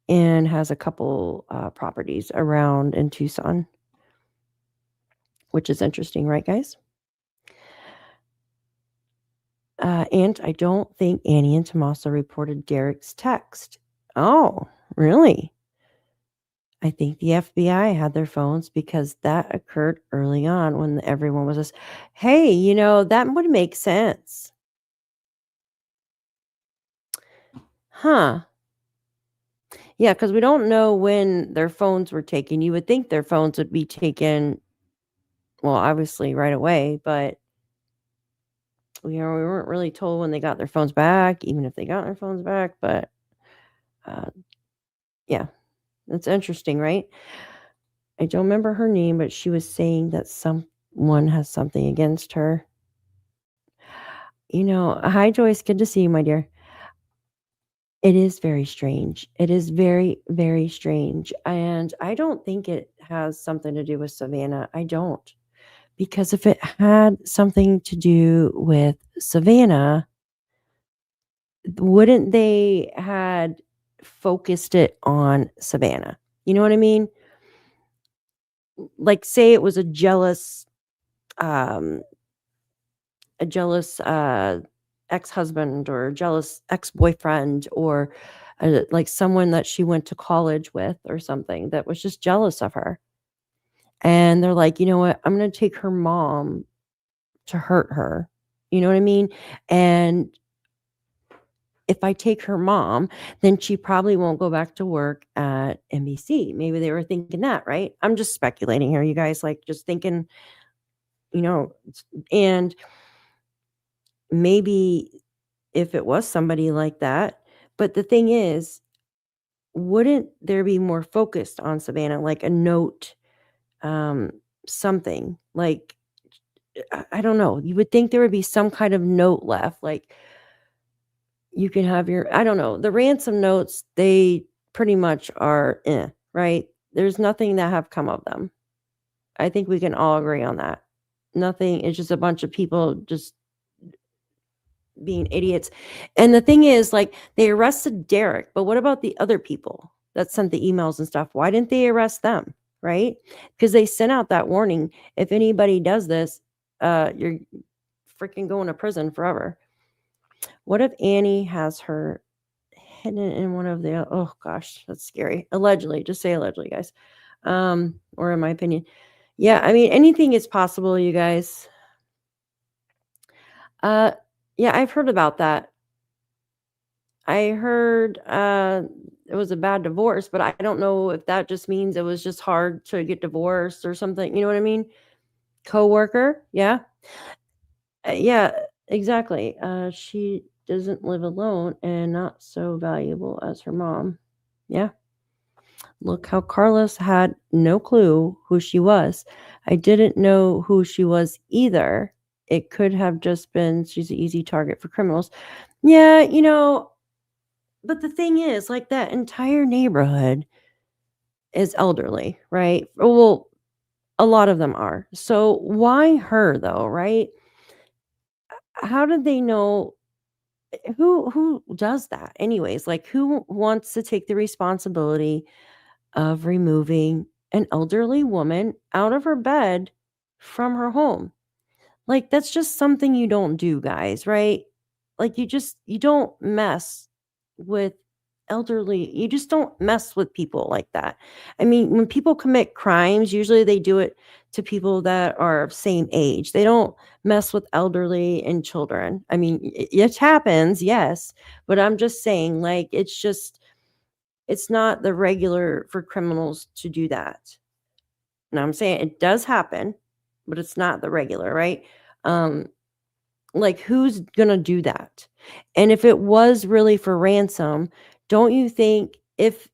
Speaker 1: and has a couple properties around in Tucson, which is interesting, right, guys? And I don't think Annie and Tommaso reported Derek's text. Oh, really? I think the FBI had their phones because that occurred early on when everyone was just, hey, that would make sense. Huh. Yeah, because we don't know when their phones were taken. You would think their phones would be taken, well, obviously right away, but we weren't really told when they got their phones back, even if they got their phones back. But uh, yeah, that's interesting, right? I don't remember her name, but she was saying that someone has something against her. Hi, Joyce. Good to see you, my dear. It is very strange. It is very, very strange. And I don't think it has something to do with Savannah. I don't. Because if it had something to do with Savannah, wouldn't they had focused it on Savannah? You know what I mean? Like say it was um a jealous ex-husband or a jealous ex-boyfriend or like someone that she went to college with or something that was just jealous of her. And they're like, you know what? I'm going to take her mom to hurt her. You know what I mean? And if I take her mom, then she probably won't go back to work at NBC. Maybe they were thinking that, right? I'm just speculating here, you guys, like just thinking, you know, and maybe if it was somebody like that. But the thing is, wouldn't there be more focused on Savannah, like a note, um, something like I don't know. You would think there would be some kind of note left, like you can have your I don't know. The ransom notes, they pretty much are right? There's nothing that have come of them. I think we can all agree on that. Nothing. It's just a bunch of people just being idiots. And the thing is, like, they arrested Derek, but what about the other people that sent the emails and stuff? Why didn't they arrest them? Right? Because they sent out that warning. If anybody does this, you're freaking going to prison forever. What if Annie has her hidden in one of the oh gosh, that's scary. Allegedly, just say allegedly, guys. Or in my opinion. Yeah, I mean anything is possible, you guys. Uh yeah, I've heard about that. I heard it was a bad divorce, but I don't know if that just means it was just hard to get divorced or something. You know what I mean? Coworker, yeah, yeah, exactly. She doesn't live alone and not so valuable as her mom. Yeah, look how Carlos had no clue who she was. I didn't know who she was either. It could have just been she's an easy target for criminals. Yeah, but the thing is, like, that entire neighborhood is elderly, right? Well, a lot of them are. So why her though, right? How did they know who does that anyways? Like who wants to take the responsibility of removing an elderly woman out of her bed from her home? Like, that's just something you don't do, guys, right? Like, you don't mess with you just don't mess with people like that. I mean, when people commit crimes, usually they do it to people that are of same age. They don't mess with elderly and children. I mean, it happens, yes, but I'm just saying, like, it's not the regular for criminals to do that. Now I'm saying it does happen, but it's not the regular, right? Um, like who's gonna do that? And if it was really for ransom, don't you think if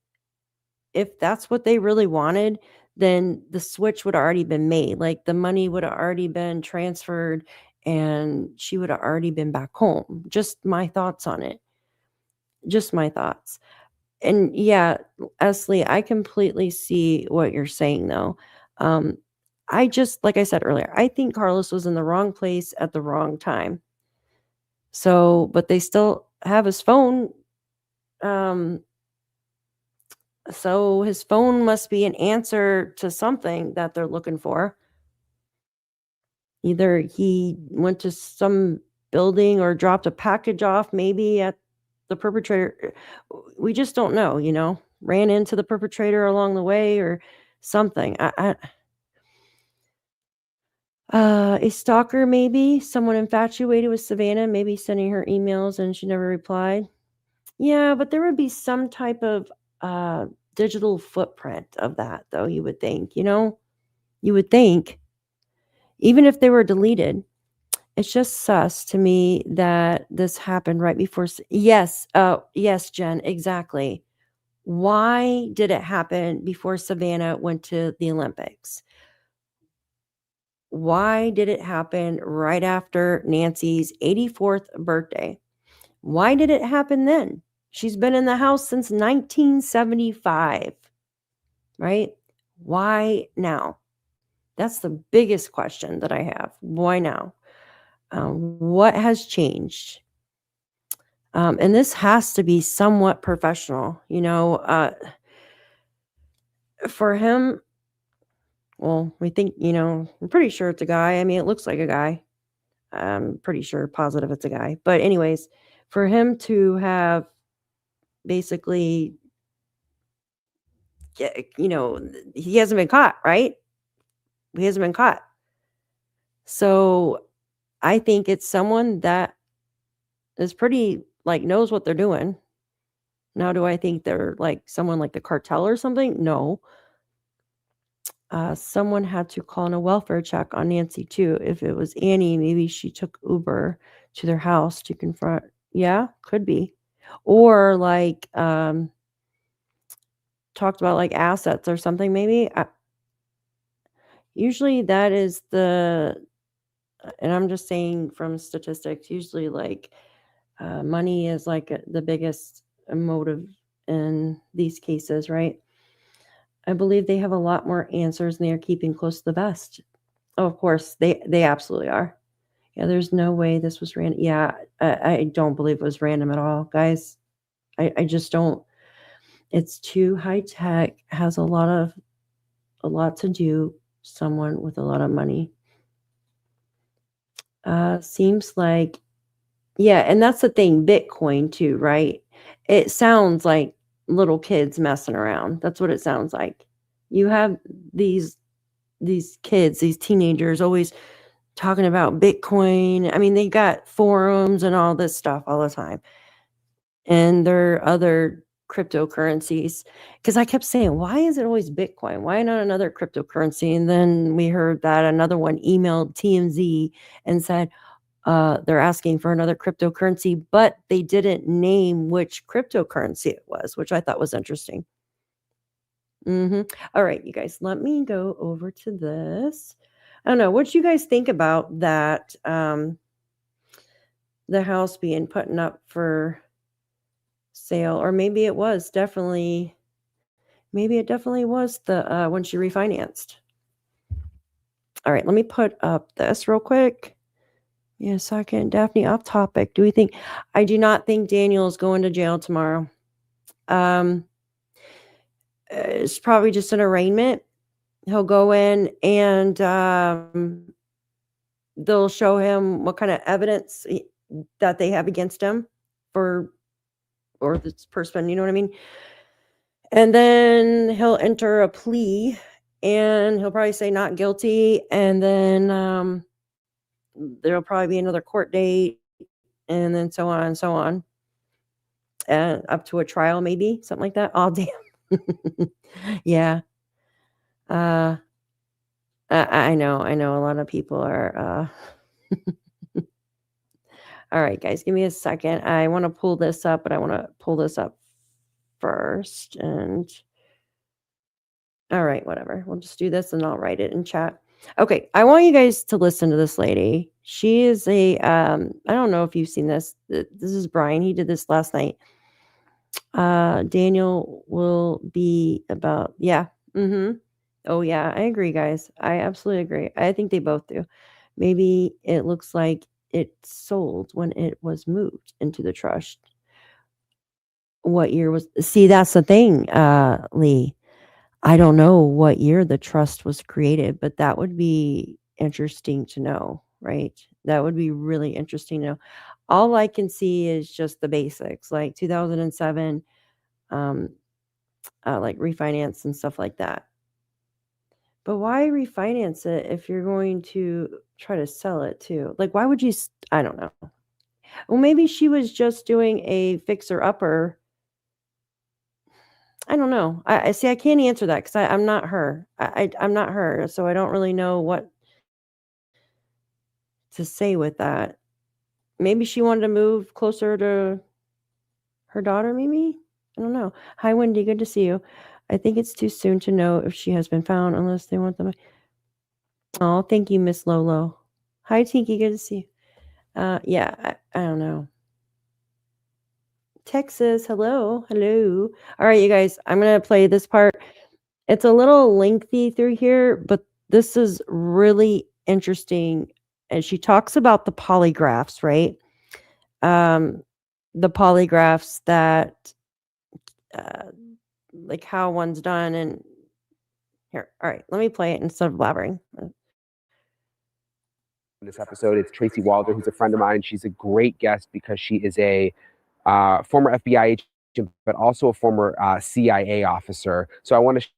Speaker 1: that's what they really wanted, then the switch would have already been made. Like the money would have already been transferred and she would have already been back home. Just my thoughts on it. Just my thoughts. And yeah, Esley, I completely see what you're saying though. Um, I just, like I said earlier, I think Carlos was in the wrong place at the wrong time. So, but they still have his phone. Um, so his phone must be an answer to something that they're looking for. Either he went to some building or dropped a package off maybe at the perpetrator. We just don't know, ran into the perpetrator along the way or something. A stalker maybe, someone infatuated with Savannah, maybe sending her emails and she never replied. Yeah, but there would be some type of digital footprint of that, though, you would think, You would think, even if they were deleted. It's just sus to me that this happened right before. Yes, yes, Jen, exactly. Why did it happen before Savannah went to the Olympics? Why did it happen right after Nancy's 84th birthday? Why did it happen then? She's been in the house since 1975, right? Why now? That's the biggest question that I have. Why now? What has changed? And this has to be somewhat professional, for him. Well, we think, I'm pretty sure it's a guy. I mean, it looks like a guy. I'm pretty sure, positive it's a guy. But, anyways, for him to have basically, he hasn't been caught, right? He hasn't been caught. So I think it's someone that is pretty, knows what they're doing. Now, do I think they're like someone like the cartel or something? No. Someone had to call in a welfare check on Nancy too. If it was Annie, maybe she took Uber to their house to confront. Yeah, could be. Or talked about like assets or something, maybe. Usually that is and I'm just saying from statistics, usually money is the biggest motive in these cases, right? I believe they have a lot more answers and they are keeping close to the vest. Oh, of course, they absolutely are. Yeah, there's no way this was random. Yeah, I don't believe it was random at all, guys. I just don't. It's too high tech. Has a lot to do. Someone with a lot of money. Seems like, yeah, and that's the thing. Bitcoin too, right? It sounds like little kids messing around. That's what it sounds like. You have these kids, these teenagers always talking about Bitcoin. I mean, they got forums and all this stuff all the time. And there are other cryptocurrencies. Because I kept saying, why is it always Bitcoin? Why not another cryptocurrency? And then we heard that another one emailed TMZ and said, they're asking for another cryptocurrency, but they didn't name which cryptocurrency it was, which I thought was interesting. All right, you guys, let me go over to this. I don't know. What do you guys think about that? The house being put up for sale, or maybe it was definitely, maybe it definitely was the when she refinanced. All right, let me put up this real quick. Yeah, second, Daphne, off topic. I do not think Daniel is going to jail tomorrow. It's probably just an arraignment. He'll go in and they'll show him what kind of evidence that they have against him or this person, you know what I mean? And then he'll enter a plea and he'll probably say not guilty. And then there'll probably be another court date and then so on and so on. And up to a trial, maybe something like that. Oh, damn. Yeah. Uh, I know. A lot of people are. All right, guys, give me a second. I want to pull this up, but I want to pull this up first. And All right, whatever. We'll just do this and I'll write it in chat. Okay, I want you guys to listen to this lady. She is a I don't know if you've seen this. This is Brian. He did this last night. Daniel will be about, yeah. Oh yeah, I agree, guys. I absolutely agree. I think they both do. Maybe it looks like it sold when it was moved into the trust. What year was, see, that's the thing, Lee. I don't know what year the trust was created, but that would be interesting to know, right? That would be really interesting to know. All I can see is just the basics, like 2007, like refinance and stuff like that. But why refinance it if you're going to try to sell it too? Like, why would you? I don't know. Well, maybe she was just doing a fixer upper. I don't know. I see. I can't answer that because I'm not her. I'm not her, so I don't really know what to say with that. Maybe she wanted to move closer to her daughter. Maybe, I don't know. Hi, Wendy. Good to see you. I think it's too soon to know if she has been found unless they want them. Oh, thank you, Miss Lolo. Hi, Tinky. Good to see you. Yeah, I don't know. Texas, hello. All right, you guys, I'm going to play this part. It's a little lengthy through here, but this is really interesting. And she talks about the polygraphs, right? The polygraphs that, like how one's done. And here, all right, let me play it instead of blabbering.
Speaker 2: In this episode, it's Tracy Walder, who's a friend of mine. She's a great guest because she is a former FBI agent, but also a former CIA officer. So I want to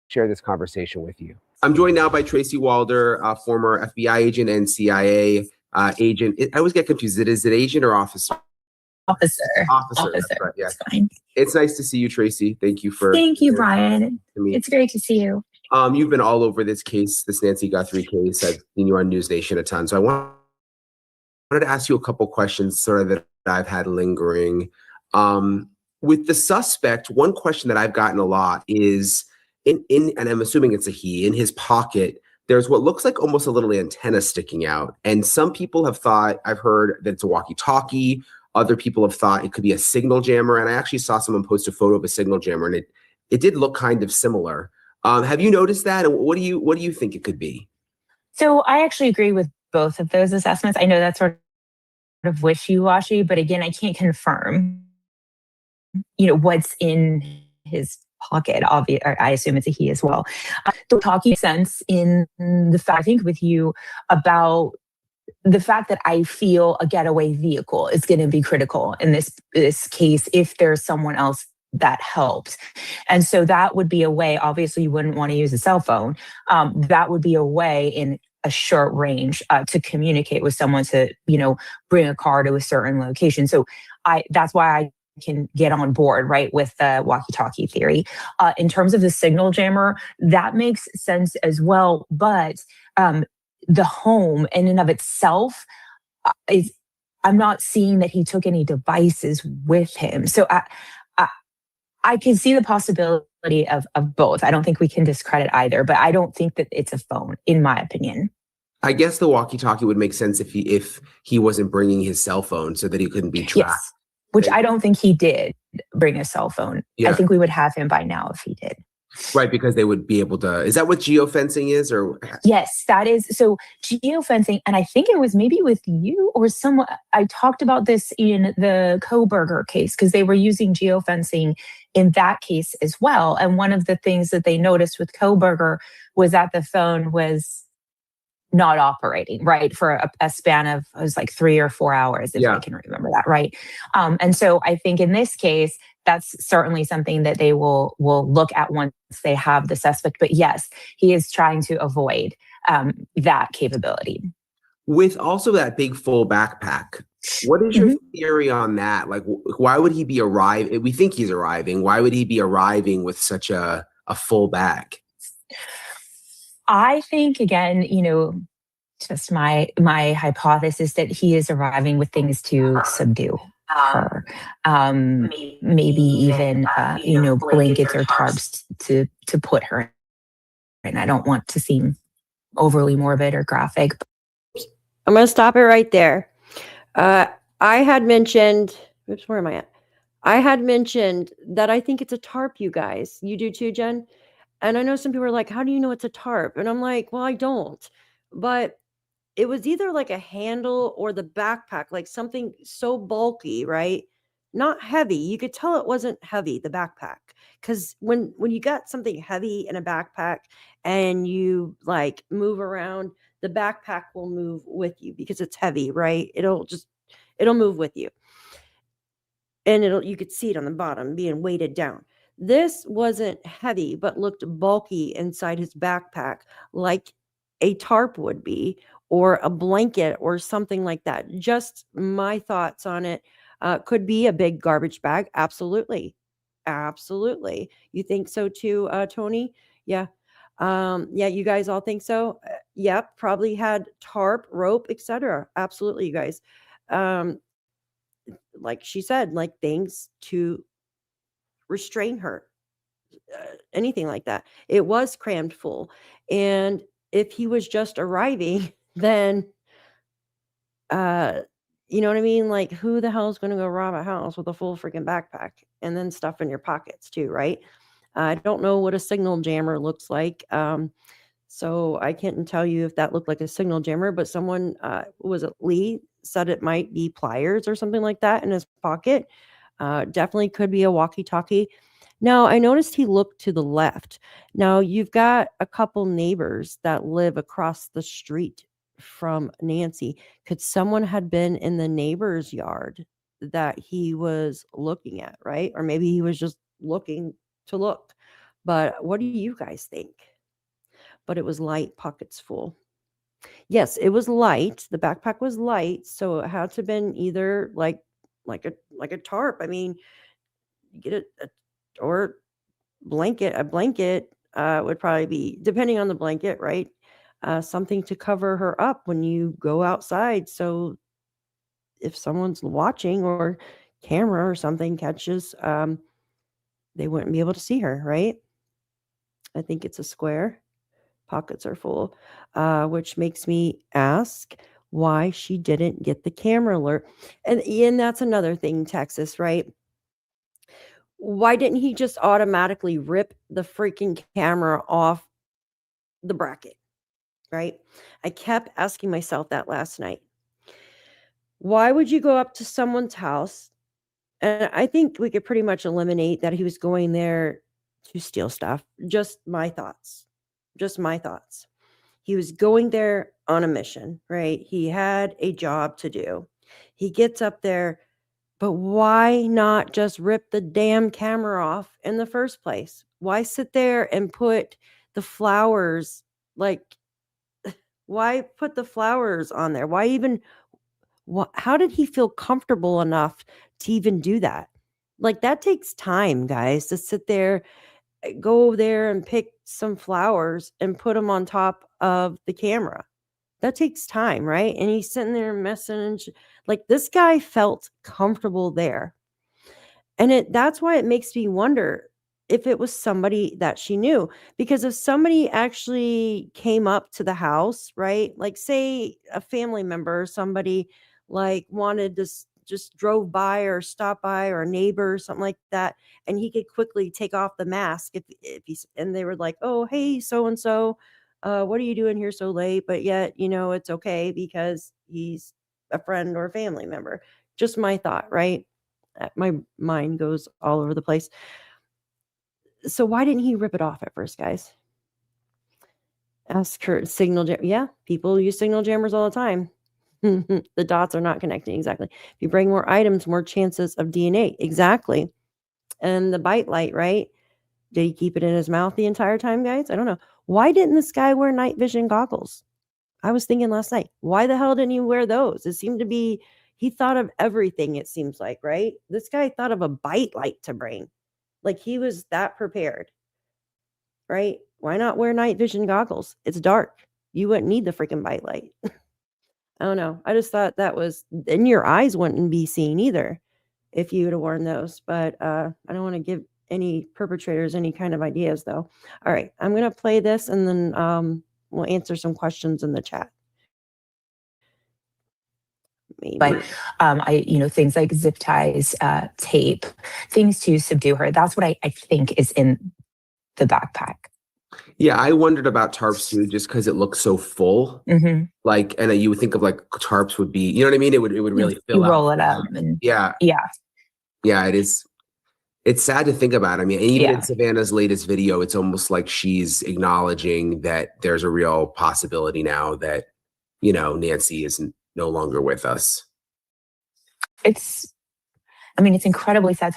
Speaker 2: share this conversation with you. I'm joined now by Tracy Walder, a former FBI agent and CIA agent. I always get confused. Is it agent or officer?
Speaker 3: Officer.
Speaker 2: That's right, yeah.
Speaker 3: It's fine.
Speaker 2: It's nice to see you, Tracy. Thank you for.
Speaker 3: Thank you, Brian. It's great to see you.
Speaker 2: You've been all over this case, this Nancy Guthrie case. I've seen you on News Nation a ton. So I wanted to ask you a couple questions sort of that I've had lingering. With the suspect, one question that I've gotten a lot is, and I'm assuming it's a he, in his pocket, there's what looks like almost a little antenna sticking out. And some people have thought, I've heard that it's a walkie-talkie. Other people have thought it could be a signal jammer. And I actually saw someone post a photo of a signal jammer, and it did look kind of similar. Have you noticed that? And what do you think it could be?
Speaker 3: So I actually agree with both of those assessments. I know that's sort of wishy-washy, but again, I can't confirm, what's in his pocket. I assume it's a he as well. So talking sense in the fact, I think with you about the fact that I feel a getaway vehicle is going to be critical in this case if there's someone else that helps. And so that would be a way, obviously you wouldn't want to use a cell phone. That would be a way in a short range to communicate with someone to, bring a car to a certain location. So that's why I can get on board, right, with the walkie-talkie theory. In terms of the signal jammer, that makes sense as well. But the home in and of itself I'm not seeing that he took any devices with him. So I can see the possibility of both. I don't think we can discredit either, but I don't think that it's a phone, in my opinion.
Speaker 2: I guess the walkie-talkie would make sense if he wasn't bringing his cell phone so that he couldn't be tracked.
Speaker 3: Yes, which I don't think he did bring a cell phone. Yeah. I think we would have him by now if he did.
Speaker 2: Right, because they would be able to. Is that what geofencing is, or?
Speaker 3: Yes, that is. So geofencing, and I think it was maybe with you or someone. I talked about this in the Kohberger case because they were using geofencing in that case as well. And one of the things that they noticed with Kohberger was that the phone was not operating, right, for a span of, it was like 3 or 4 hours, if I can remember that, right? And so I think in this case, that's certainly something that they will look at once they have the suspect. But yes, he is trying to avoid that capability.
Speaker 2: With also that big full backpack, what is your theory on that? Like, why would he be arriving? We think he's arriving. Why would he be arriving with such a full bag?
Speaker 3: I think, again, just my hypothesis that he is arriving with things to subdue her, maybe even blankets or tarps to put her and I don't want to seem overly morbid or graphic.
Speaker 1: I'm going to stop it right there. I had mentioned, oops, where am I at? I had mentioned that I think it's a tarp, you guys. You do too, Jen? And I know some people are like, how do you know it's a tarp? And I'm like, well, I don't. But it was either like a handle or the backpack, like something so bulky, right? Not heavy. You could tell it wasn't heavy, the backpack. Cause when you got something heavy in a backpack and you like move around, the backpack will move with you because it's heavy, right? It'll move with you. And you could see it on the bottom being weighted down. This wasn't heavy, but looked bulky inside his backpack, like a tarp would be, or a blanket, or something like that. Just my thoughts on it. Could be a big garbage bag. Absolutely. Absolutely. You think so too, Tony? Yeah. Yeah, you guys all think so? Yep, probably had tarp, rope, etc. Absolutely, you guys. Um, like she said, like things to restrain her, anything like that. It was crammed full. And if he was just arriving, then, uh, you know what I mean? Like, who the hell is going to go rob a house with a full freaking backpack and then stuff in your pockets too, right? I don't know what a signal jammer looks like. So I can't tell you if that looked like a signal jammer, but someone, was it Lee, said it might be pliers or something like that in his pocket. Definitely could be a walkie-talkie. Now, I noticed he looked to the left. Now, you've got a couple neighbors that live across the street from Nancy. Could someone had been in the neighbor's yard that he was looking at, right? Or maybe he was just looking to look. But what do you guys think? But it was light, pockets full. Yes, it was light. The backpack was light, so it had to have been either like a tarp. I mean, you get a or blanket. A blanket would probably be, depending on the blanket, right? Something to cover her up when you go outside. So if someone's watching or camera or something catches, they wouldn't be able to see her, right? I think it's a square. Pockets are full, which makes me ask why she didn't get the camera alert. And that's another thing, Texas, right? Why didn't he just automatically rip the freaking camera off the bracket, right? I kept asking myself that last night. Why would you go up to someone's house? And I think we could pretty much eliminate that he was going there to steal stuff. Just my thoughts. Just my thoughts. He was going there on a mission, right? He had a job to do. He gets up there, but why not just rip the damn camera off in the first place? Why sit there and put the flowers, like, why put the flowers on there? Why even, how did he feel comfortable enough to even do that? Like, that takes time, guys, to sit there, go there and pick some flowers and put them on top of the camera. That takes time, right? And he's sitting there messing like, this guy felt comfortable there. And that's why it makes me wonder if it was somebody that she knew. Because if somebody actually came up to the house, right? Like, say a family member or somebody like wanted to just drove by or stop by, or a neighbor or something like that, and he could quickly take off the mask if he's, and they were like, oh, hey, so and so, what are you doing here so late? But yet, it's okay because he's a friend or a family member. Just my thought, right? My mind goes all over the place. So why didn't he rip it off at first, guys? Ask her. Signal jam. Yeah, people use signal jammers all the time. The dots are not connecting exactly. If you bring more items, more chances of DNA. Exactly. And the bite light, right? Did he keep it in his mouth the entire time, guys? I don't know. Why didn't this guy wear night vision goggles? I was thinking last night, why the hell didn't he wear those? It seemed to be, he thought of everything, it seems like, right? This guy thought of a bite light to bring. Like, he was that prepared, right? Why not wear night vision goggles? It's dark. You wouldn't need the freaking bite light. I don't know. I just thought that was, and your eyes wouldn't be seen either if you would have worn those. But I don't want to give any perpetrators any kind of ideas, though. All right, I'm going to play this, and then we'll answer some questions in the chat. Maybe.
Speaker 3: But things like zip ties, tape, things to subdue her. That's what I think is in the backpack.
Speaker 2: Yeah, I wondered about tarps too, just because it looks so full.
Speaker 3: Mm-hmm.
Speaker 2: Like, and you would think of like tarps would be, you know what I mean? It would really fill out.
Speaker 3: Roll it up, and
Speaker 2: yeah, it is. It's sad to think about. I mean, even in Savannah's latest video, it's almost like she's acknowledging that there's a real possibility now that, Nancy is no longer with us.
Speaker 3: It's incredibly sad,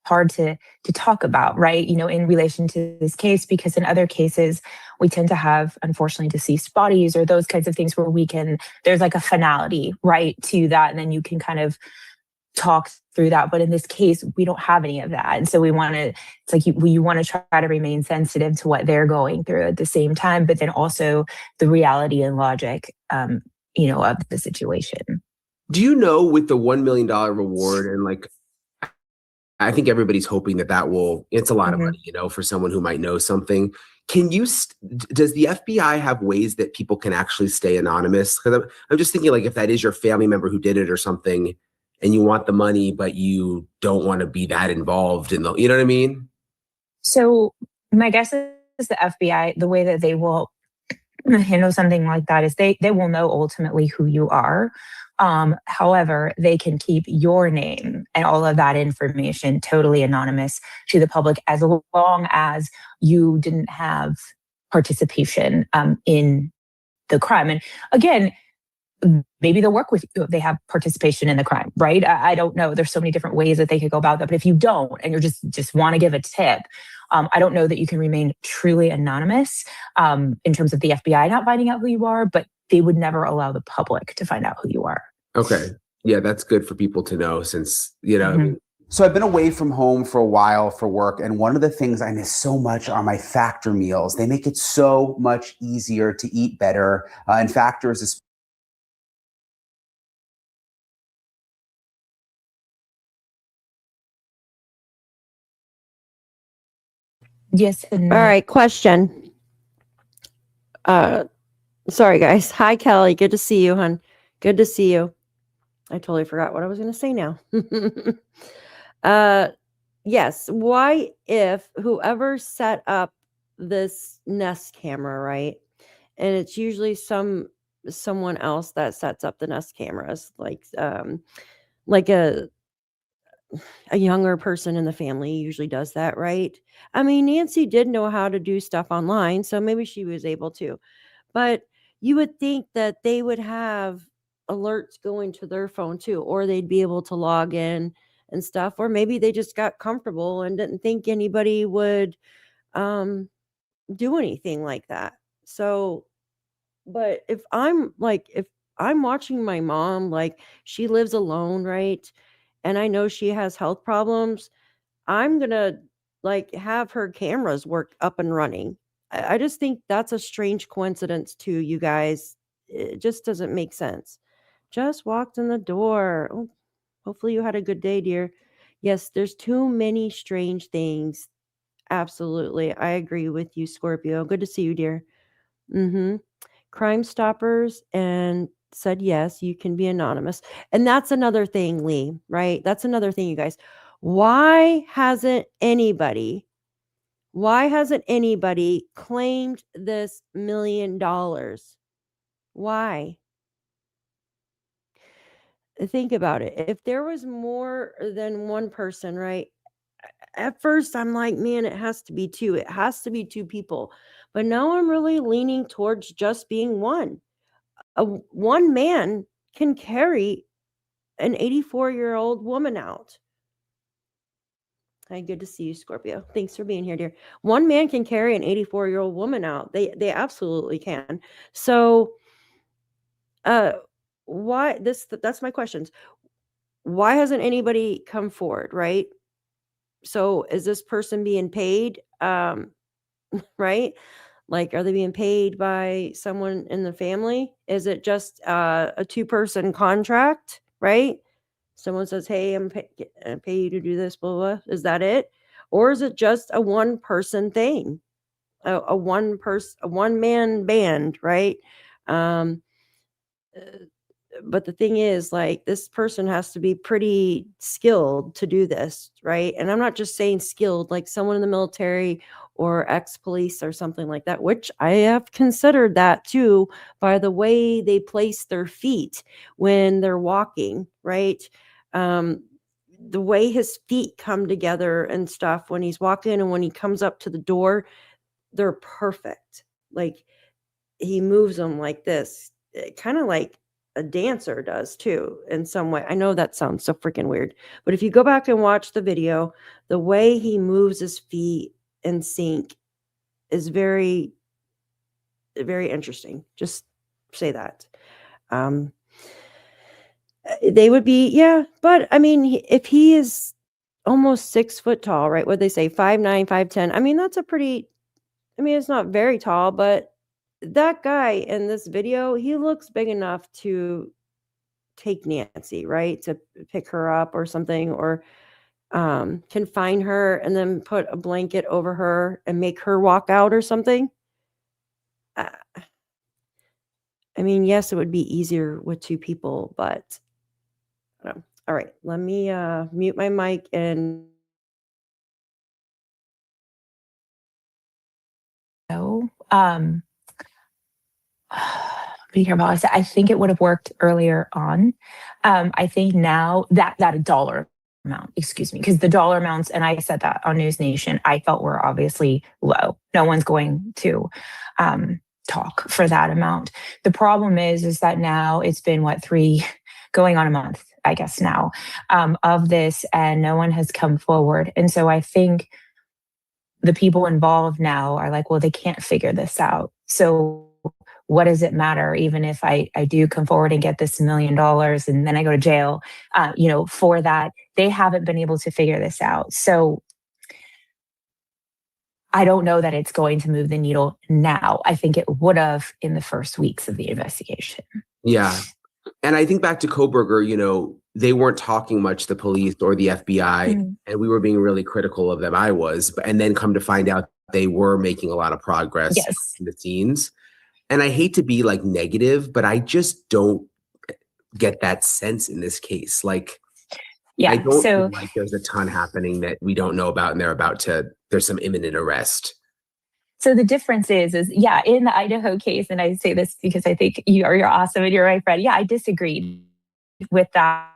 Speaker 3: hard to talk about, right? In relation to this case, because in other cases, we tend to have, unfortunately, deceased bodies or those kinds of things where there's like a finality, right, to that. And then you can kind of talk through that. But in this case, we don't have any of that. And so you want to try to remain sensitive to what they're going through at the same time, but then also the reality and logic, of the situation.
Speaker 2: Do you know, with the $1 million reward, and like, I think everybody's hoping it's a lot of money, for someone who might know something. Does the FBI have ways that people can actually stay anonymous? Because I'm just thinking, like, if that is your family member who did it or something, and you want the money, but you don't want to be that involved in you know what I mean?
Speaker 3: So my guess is the FBI, the way that they will handle something like that is they will know ultimately who you are. However, they can keep your name and all of that information totally anonymous to the public as long as you didn't have participation in the crime. And again, maybe they'll work with you if they have participation in the crime, right? I don't know. There's so many different ways that they could go about that. But if you don't, and you're just want to give a tip, I don't know that you can remain truly anonymous in terms of the FBI not finding out who you are, but they would never allow the public to find out who you are.
Speaker 2: Okay. Yeah, that's good for people to know, since,
Speaker 3: Mm-hmm.
Speaker 4: So I've been away from home for a while for work, and one of the things I miss so much are my Factor meals. They make it so much easier to eat better. And Factor is
Speaker 3: Yes.
Speaker 1: All right, question. Sorry, guys. Hi, Kelly. Good to see you, hon. Good to see you. I totally forgot what I was going to say now. Yes. Why, if whoever set up this Nest camera, right? And it's usually someone else that sets up the Nest cameras, like a younger person in the family usually does that, right? I mean, Nancy did know how to do stuff online, so maybe she was able to. But you would think that they would have alerts going to their phone too, or they'd be able to log in and stuff, or maybe they just got comfortable and didn't think anybody would do anything like that. So, but if I'm watching my mom, like, she lives alone, right? And I know she has health problems, I'm gonna have her cameras work up and running. I just think that's a strange coincidence too, you guys. It just doesn't make sense. Just walked in the door. Oh, hopefully you had a good day, dear. Yes, there's too many strange things. Absolutely. I agree with you, Scorpio. Good to see you, dear. Mm-hmm. Crime Stoppers and said, yes, you can be anonymous. And that's another thing, Lee, right? That's another thing, you guys. Why hasn't anybody claimed this $1 million? Why? Think about it. If there was more than one person, right? At first, I'm like, man, it has to be two. It has to be two people. But now I'm really leaning towards just being one. One man can carry an 84-year-old woman out. Hi, good to see you, Scorpio. Thanks for being here, dear. One man can carry an 84-year-old woman out. They absolutely can. So, why that's my questions. Why hasn't anybody come forward, right? So, is this person being paid? Right? Like, are they being paid by someone in the family? Is it just a two-person contract, right? Someone says, "Hey, I'm pay you to do this, blah, blah, blah." Is that it? Or is it just a one person thing? A one man band, right? Um, uh, but the thing is, like, this person has to be pretty skilled to do this, right? And I'm not just saying skilled, like someone in the military or ex-police or something like that, which I have considered that too, by the way they place their feet when they're walking, right? Um, the way his feet come together and stuff when he's walking and when he comes up to the door, they're perfect. Like, he moves them like this, kind of like a dancer does too in some way. I know that sounds so freaking weird, but if you go back and watch the video, the way he moves his feet in sync is very, very interesting. Just say that. Um, they would be, yeah, but I mean, if he is almost 6 foot tall, right? What they say, 5'9", 5'10". I mean, that's a pretty, I mean, it's not very tall, but that guy in this video, he looks big enough to take Nancy, right? To pick her up or something, or confine her and then put a blanket over her and make her walk out or something. Uh, I mean, yes, it would be easier with two people, but I don't know. All right, let me mute my mic and
Speaker 3: No. Be careful. I think it would have worked earlier on. I think now that dollar amount, excuse me, because the dollar amounts, and I said that on News Nation, I felt were obviously low. No one's going to talk for that amount. The problem is that now it's been what, 3 going on a month, I guess now, of this, and no one has come forward. And so I think the people involved now are like, well, they can't figure this out. So what does it matter? Even if I do come forward and get this $1 million and then I go to jail, for that, they haven't been able to figure this out. So I don't know that it's going to move the needle now. I think it would have in the first weeks of the investigation.
Speaker 2: Yeah. And I think back to Kohberger, they weren't talking much, the police or the FBI, and we were being really critical of them. I was, and then come to find out they were making a lot of progress in the scenes. And I hate to be like negative, but I just don't get that sense in this case. Like, I don't feel like there's a ton happening that we don't know about, and there's some imminent arrest.
Speaker 3: So the difference is in the Idaho case, and I say this because I think you're awesome and you're my friend. Yeah, I disagreed with that,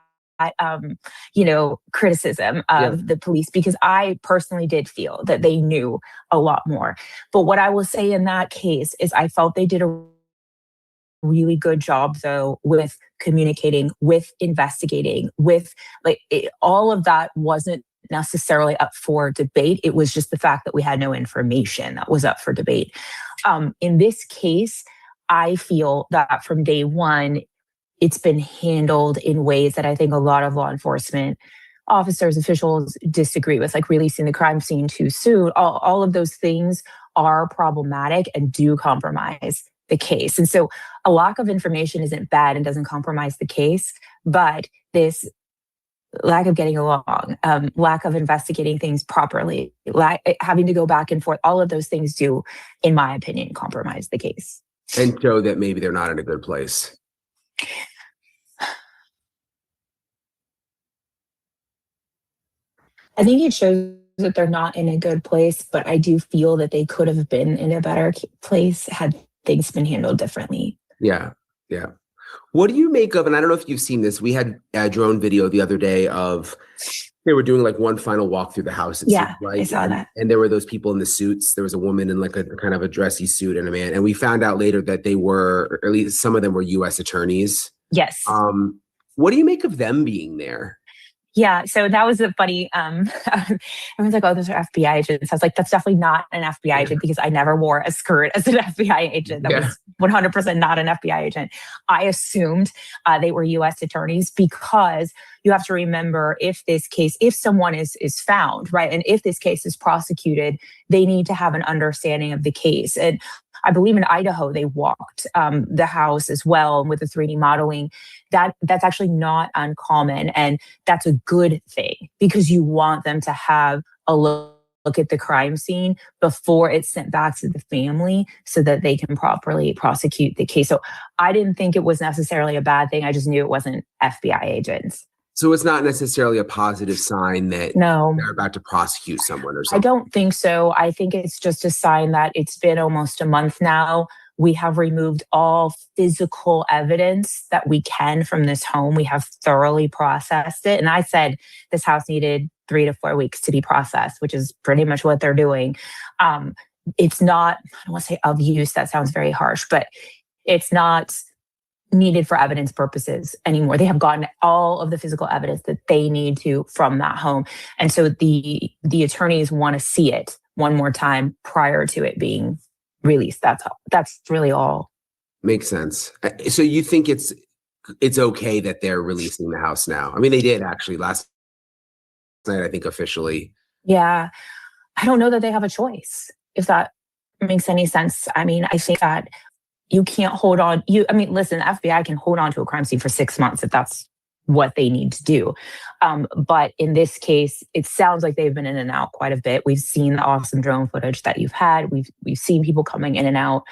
Speaker 3: criticism of the police, because I personally did feel that they knew a lot more. But what I will say in that case is I felt they did a really good job, though, with communicating, with investigating, with all of that wasn't necessarily up for debate. It was just the fact that we had no information that was up for debate. In this case, I feel that from day one, it's been handled in ways that I think a lot of law enforcement officers, officials disagree with, like releasing the crime scene too soon. All of those things are problematic and do compromise the case. And so a lack of information isn't bad and doesn't compromise the case, but this lack of getting along, lack of investigating things properly, having to go back and forth, all of those things do, in my opinion, compromise the case.
Speaker 2: And show that maybe they're not in a good place.
Speaker 3: I think it shows that they're not in a good place, but I do feel that they could have been in a better place had things been handled differently.
Speaker 2: Yeah. Yeah. What do you make of, and I don't know if you've seen this, we had a drone video the other day of, they were doing like one final walk through the house.
Speaker 3: I saw that.
Speaker 2: And there were those people in the suits. There was a woman in like a kind of a dressy suit and a man. And we found out later that they were, or at least some of them were U.S. attorneys.
Speaker 3: Yes.
Speaker 2: What do you make of them being there?
Speaker 3: Yeah, so that was a funny, everyone's like, oh, those are FBI agents. I was like, that's definitely not an FBI agent, because I never wore a skirt as an FBI agent. That was 100% not an FBI agent. I assumed they were U.S. attorneys, because you have to remember, if someone is found, right, and if this case is prosecuted, they need to have an understanding of the case. And I believe in Idaho, they walked the house as well, and with the 3D modeling. That's actually not uncommon, and that's a good thing, because you want them to have a look look at the crime scene before it's sent back to the family so that they can properly prosecute the case. So I didn't think it was necessarily a bad thing. I just knew it wasn't FBI agents.
Speaker 2: So it's not necessarily a positive sign that
Speaker 3: No,
Speaker 2: they're about to prosecute someone or
Speaker 3: I
Speaker 2: something.
Speaker 3: don't think so. I think it's just a sign that it's been almost a month now. We have removed all physical evidence that we can from this home. We have thoroughly processed it. And I said this house needed 3 to 4 weeks to be processed, which is pretty much what they're doing. It's not, I don't want to say of use, that sounds very harsh, but it's not needed for evidence purposes anymore. They have gotten all of the physical evidence that they need to from that home. And so the attorneys want to see it one more time prior to it being released. That's really all.
Speaker 2: Makes sense. So you think it's okay that they're releasing the house now? I mean, they did actually last night, I think, officially.
Speaker 3: Yeah. I don't know that they have a choice, if that makes any sense. I mean, I think that you can't hold on. Listen, the FBI can hold on to a crime scene for 6 months if that's what they need to do. But in this case, it sounds like they've been in and out quite a bit. We've seen the awesome drone footage that you've had. We've seen people coming in and out.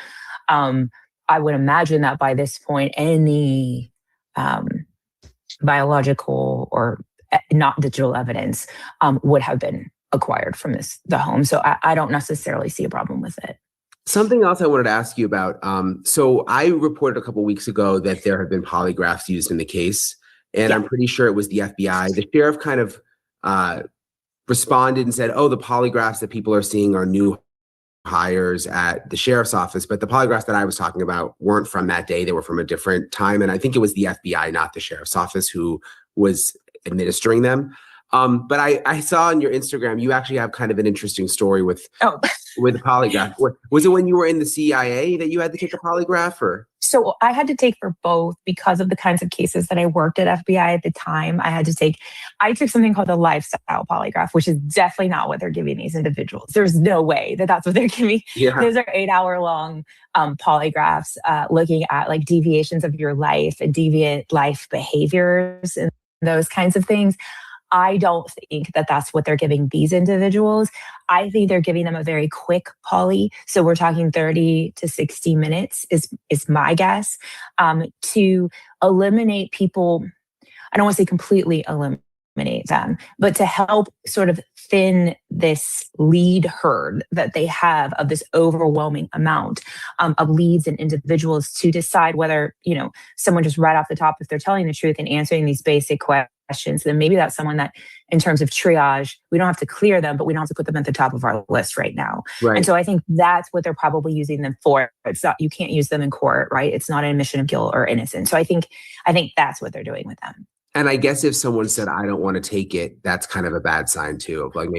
Speaker 3: I would imagine that by this point, any biological or not digital evidence would have been acquired from the home. So I don't necessarily see a problem with it.
Speaker 2: Something else I wanted to ask you about. So I reported a couple of weeks ago that there have been polygraphs used in the case, and I'm pretty sure it was the FBI. The sheriff kind of responded and said, "Oh, the polygraphs that people are seeing are new hires at the sheriff's office, but the polygraphs that I was talking about weren't from that day. They were from a different time, and I think it was the FBI, not the sheriff's office, who was administering them." But I saw on your Instagram, you actually have kind of an interesting story with the polygraph. Was it when you were in the CIA that you had to take a polygraph, or?
Speaker 3: So I had to take for both because of the kinds of cases that I worked at FBI at the time. I took something called the lifestyle polygraph, which is definitely not what they're giving these individuals. There's no way that that's what they're giving.
Speaker 2: Yeah.
Speaker 3: Those are 8-hour long polygraphs looking at like deviations of your life and deviant life behaviors and those kinds of things. I don't think that that's what they're giving these individuals. I think they're giving them a very quick poly. So we're talking 30 to 60 minutes is my guess, to eliminate people. I don't want to say completely eliminate them, but to help sort of thin this lead herd that they have of this overwhelming amount of leads and individuals to decide whether, someone just right off the top, if they're telling the truth and answering these basic questions, then maybe that's someone that, in terms of triage, we don't have to clear them, but we don't have to put them at the top of our list right now.
Speaker 2: Right.
Speaker 3: And so I think that's what they're probably using them for. It's not, you can't use them in court, right? It's not an admission of guilt or innocence. So I think that's what they're doing with them.
Speaker 2: And I guess if someone said, "I don't want to take it," that's kind of a bad sign too. Of like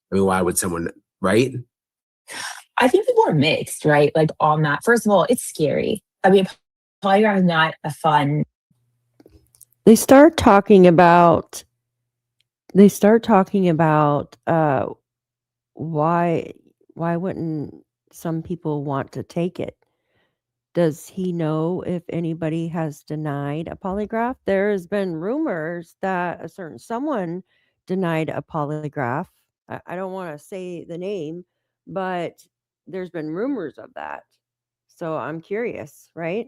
Speaker 2: why would someone, right?
Speaker 3: I think people are mixed, right? Like on that. First of all, it's scary. I mean, polygraph is not a fun.
Speaker 1: They start talking about why wouldn't some people want to take it? Does he know if anybody has denied a polygraph? There has been rumors that a certain someone denied a polygraph. I don't want to say the name, but there's been rumors of that. So I'm curious, right?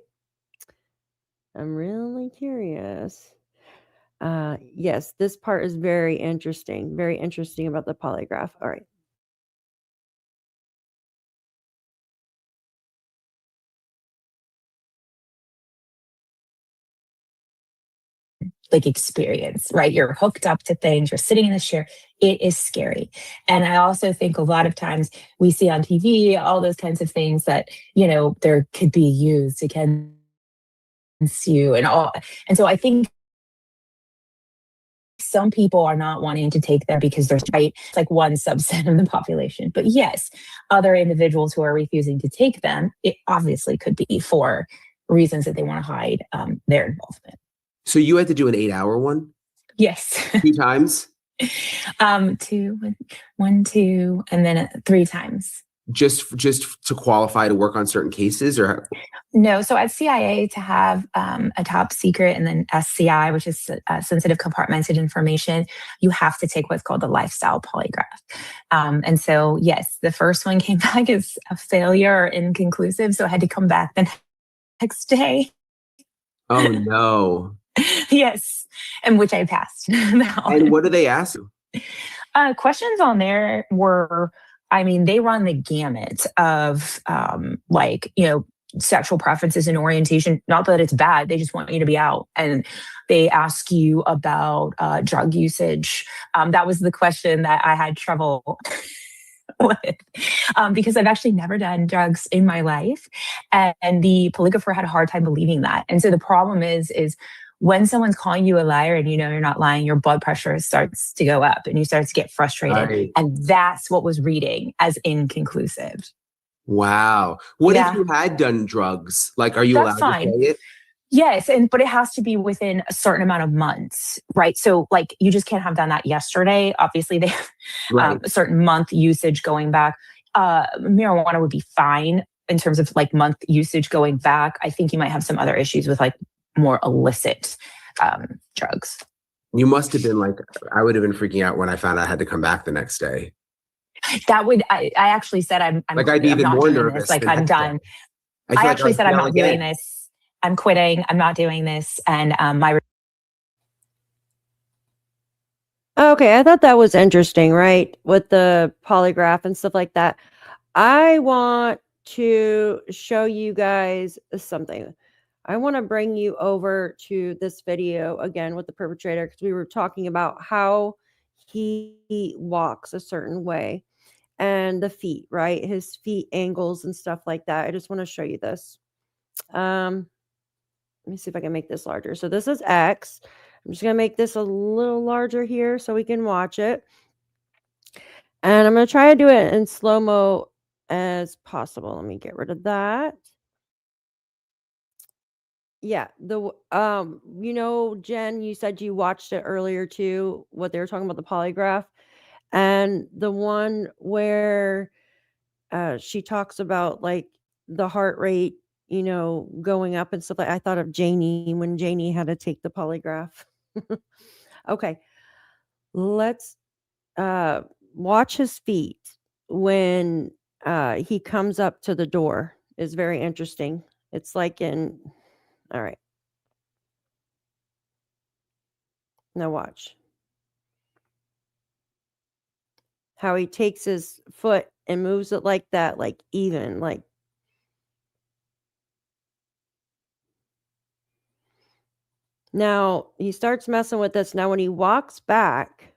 Speaker 1: I'm really curious. Yes, this part is very interesting about the polygraph. All right.
Speaker 3: Like experience, right? You're hooked up to things, you're sitting in the chair. It is scary. And I also think a lot of times we see on TV, all those kinds of things that, there could be used against you and all. And so I think some people are not wanting to take them because they're right. It's like one subset of the population. But yes, other individuals who are refusing to take them, it obviously could be for reasons that they want to hide their involvement.
Speaker 2: So you had to do an 8-hour one?
Speaker 3: Yes.
Speaker 2: 2 times?
Speaker 3: 2, 1, 2, and then 3 times.
Speaker 2: just to qualify to work on certain cases, or?
Speaker 3: No. So at CIA, to have a top secret and then SCI, which is sensitive compartmented information, you have to take what's called the lifestyle polygraph. And so, yes, the first one came back as a failure or inconclusive. So I had to come back the next day.
Speaker 2: Oh, no.
Speaker 3: Yes. And which I passed.
Speaker 2: And what do they ask you?
Speaker 3: Questions on there were, I mean, they run the gamut of like, you know, sexual preferences and orientation. Not that it's bad, they just want you to be out. And they ask you about drug usage. That was the question that I had trouble with because I've actually never done drugs in my life. And the polygrapher had a hard time believing that. And so the problem is when someone's calling you a liar and you know you're not lying, your blood pressure starts to go up and you start to get frustrated.
Speaker 2: Right.
Speaker 3: And that's what was reading as inconclusive.
Speaker 2: Wow. What if you had done drugs? Like, are you
Speaker 3: That's
Speaker 2: allowed
Speaker 3: fine.
Speaker 2: to say it?
Speaker 3: Yes, but it has to be within a certain amount of months, right? So, like, you just can't have done that yesterday. Obviously, they have
Speaker 2: Right.
Speaker 3: a certain month usage going back. Marijuana would be fine in terms of like month usage going back. I think you might have some other issues with like more illicit drugs.
Speaker 2: You must have been like, I would have been freaking out when I found out I had to come back the next day.
Speaker 3: That would, I actually said, I'm
Speaker 2: like, I'd be
Speaker 3: I'm
Speaker 2: even
Speaker 3: not
Speaker 2: more
Speaker 3: doing
Speaker 2: nervous.
Speaker 3: this. Like, I'm done. I
Speaker 2: like
Speaker 3: actually said, I'm not doing this. I'm quitting. I'm not doing this. And
Speaker 1: Okay, I thought that was interesting, right? With the polygraph and stuff like that. I want to show you guys something. I want to bring you over to this video again with the perpetrator because we were talking about how he walks a certain way and the feet, right? His feet angles and stuff like that. I just want to show you this. Let me see if I can make this larger. So this is X. I'm just going to make this a little larger here so we can watch it. And I'm going to try to do it in slow-mo as possible. Let me get rid of that. Yeah, you know, Jen, you said you watched it earlier too, what they were talking about the polygraph, and the one where she talks about like the heart rate, you know, going up and stuff. Like I thought of Janie when Janie had to take the polygraph. Okay, let's watch his feet when he comes up to the door. Is very interesting. It's like in, all right. Now watch how he takes his foot and moves it like that, like even, like. Now he starts messing with this. Now when he walks back,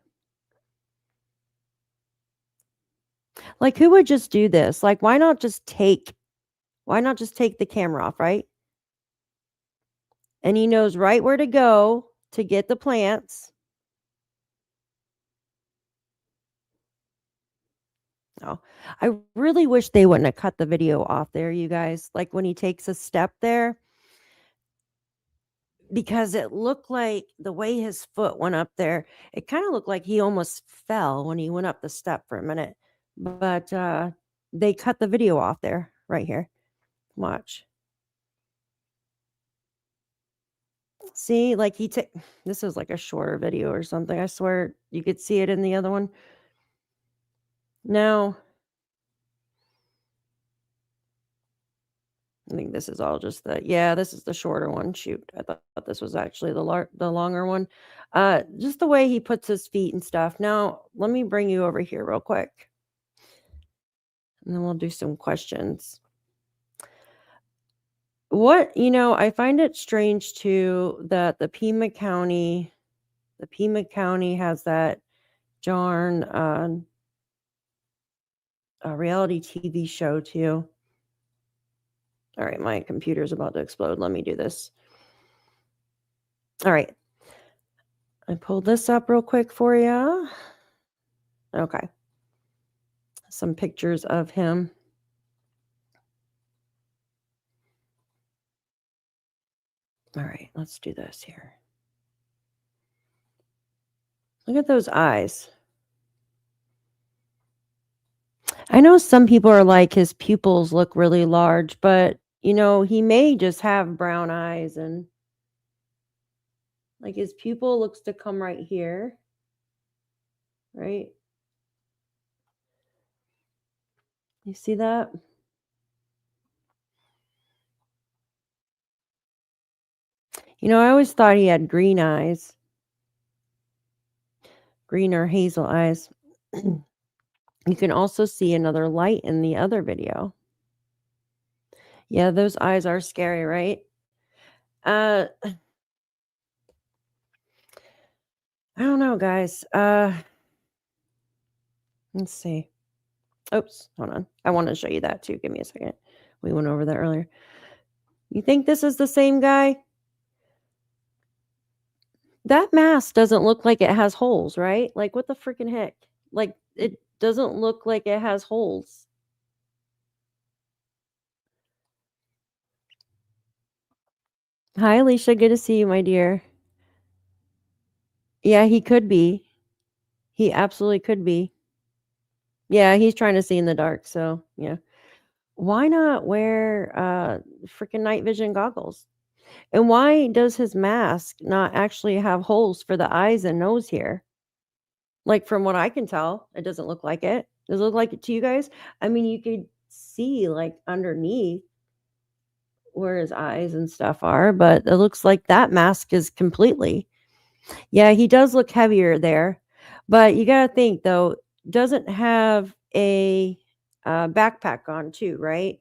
Speaker 1: like who would just do this? Like why not just take the camera off, right? And he knows right where to go to get the plants. Oh, I really wish they wouldn't have cut the video off there, you guys. Like when he takes a step there, because it looked like the way his foot went up there, it kind of looked like he almost fell when he went up the step for a minute. But they cut the video off there, right here. Watch. See, like this is like a shorter video or something. I swear you could see it in the other one. Now, I think this is all just this is the shorter one. Shoot, I thought this was actually the longer one. Just the way he puts his feet and stuff. Now, let me bring you over here real quick. And then we'll do some questions. I find it strange too that the Pima County has that darn reality TV show too. All right, my computer's about to explode. Let me do this. All right. I pulled this up real quick for you. Okay. Some pictures of him. All right, let's do this here. Look at those eyes. I know some people are like his pupils look really large, but he may just have brown eyes and like his pupil looks to come right here, right? You see that? I always thought he had green eyes, green or hazel eyes. You can also see another light in the other video. Yeah, those eyes are scary, right? I don't know, guys. Let's see. Oops, hold on. I want to show you that too. Give me a second. We went over that earlier. You think this is the same guy? That mask doesn't look like it has holes, right? Like, what the freaking heck? Like, it doesn't look like it has holes. Hi, Alicia. Good to see you, my dear. Yeah, he could be. He absolutely could be. Yeah, he's trying to see in the dark. So, yeah. Why not wear freaking night vision goggles? And why does his mask not actually have holes for the eyes and nose here? Like, from what I can tell, it doesn't look like it. Does it look like it to you guys? I mean, you could see like underneath where his eyes and stuff are, but it looks like that mask is completely. Yeah, he does look heavier there. But you got to think though, doesn't have a backpack on too, right?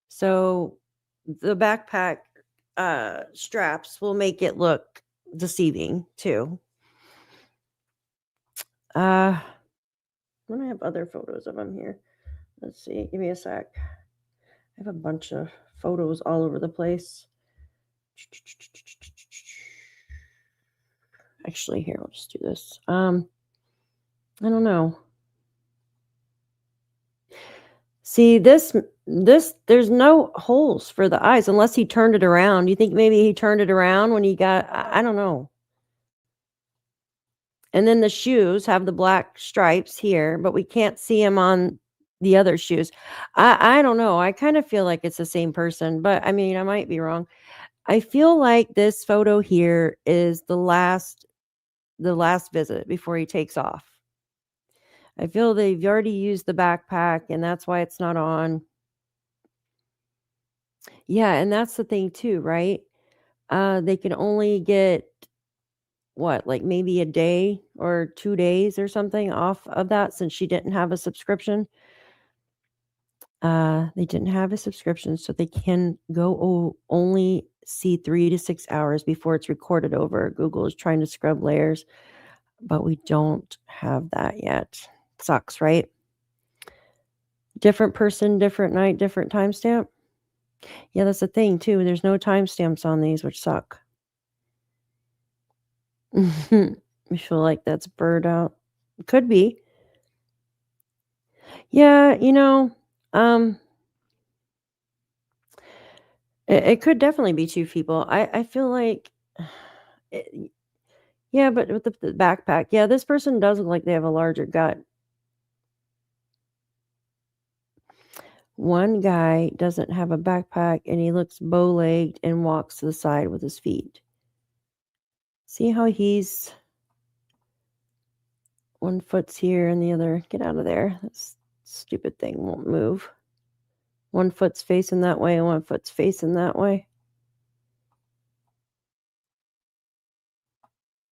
Speaker 1: So the backpack straps will make it look deceiving too. I'm gonna have other photos of him here. Let's see. Give me a sec. I have a bunch of photos all over the place. Actually, here, I'll just do this. I don't know. See, this there's no holes for the eyes unless he turned it around. You think maybe he turned it around when he got I don't know. And then the shoes have the black stripes here, but we can't see him on the other shoes. I don't know. I kind of feel like it's the same person, but I mean, I might be wrong. I feel like this photo here is the last visit before he takes off. I feel they've already used the backpack and that's why it's not on. Yeah, and that's the thing too, right? They can only get what, like maybe a day or 2 days or something off of that since she didn't have a subscription. They didn't have a subscription, so they can only see 3 to 6 hours before it's recorded over. Google is trying to scrub layers, but we don't have that yet. Sucks, right? Different person, different night, different timestamp. Yeah, that's the thing too. There's no timestamps on these, which suck. I feel like that's bird out. Could be. Yeah, um, it could definitely be 2 people. I feel like it, yeah, but with the backpack, yeah, this person does look like they have a larger gut. One guy doesn't have a backpack and he looks bow-legged and walks to the side with his feet. See how he's one foot's here and the other, get out of there. This stupid thing won't move. One foot's facing that way and one foot's facing that way.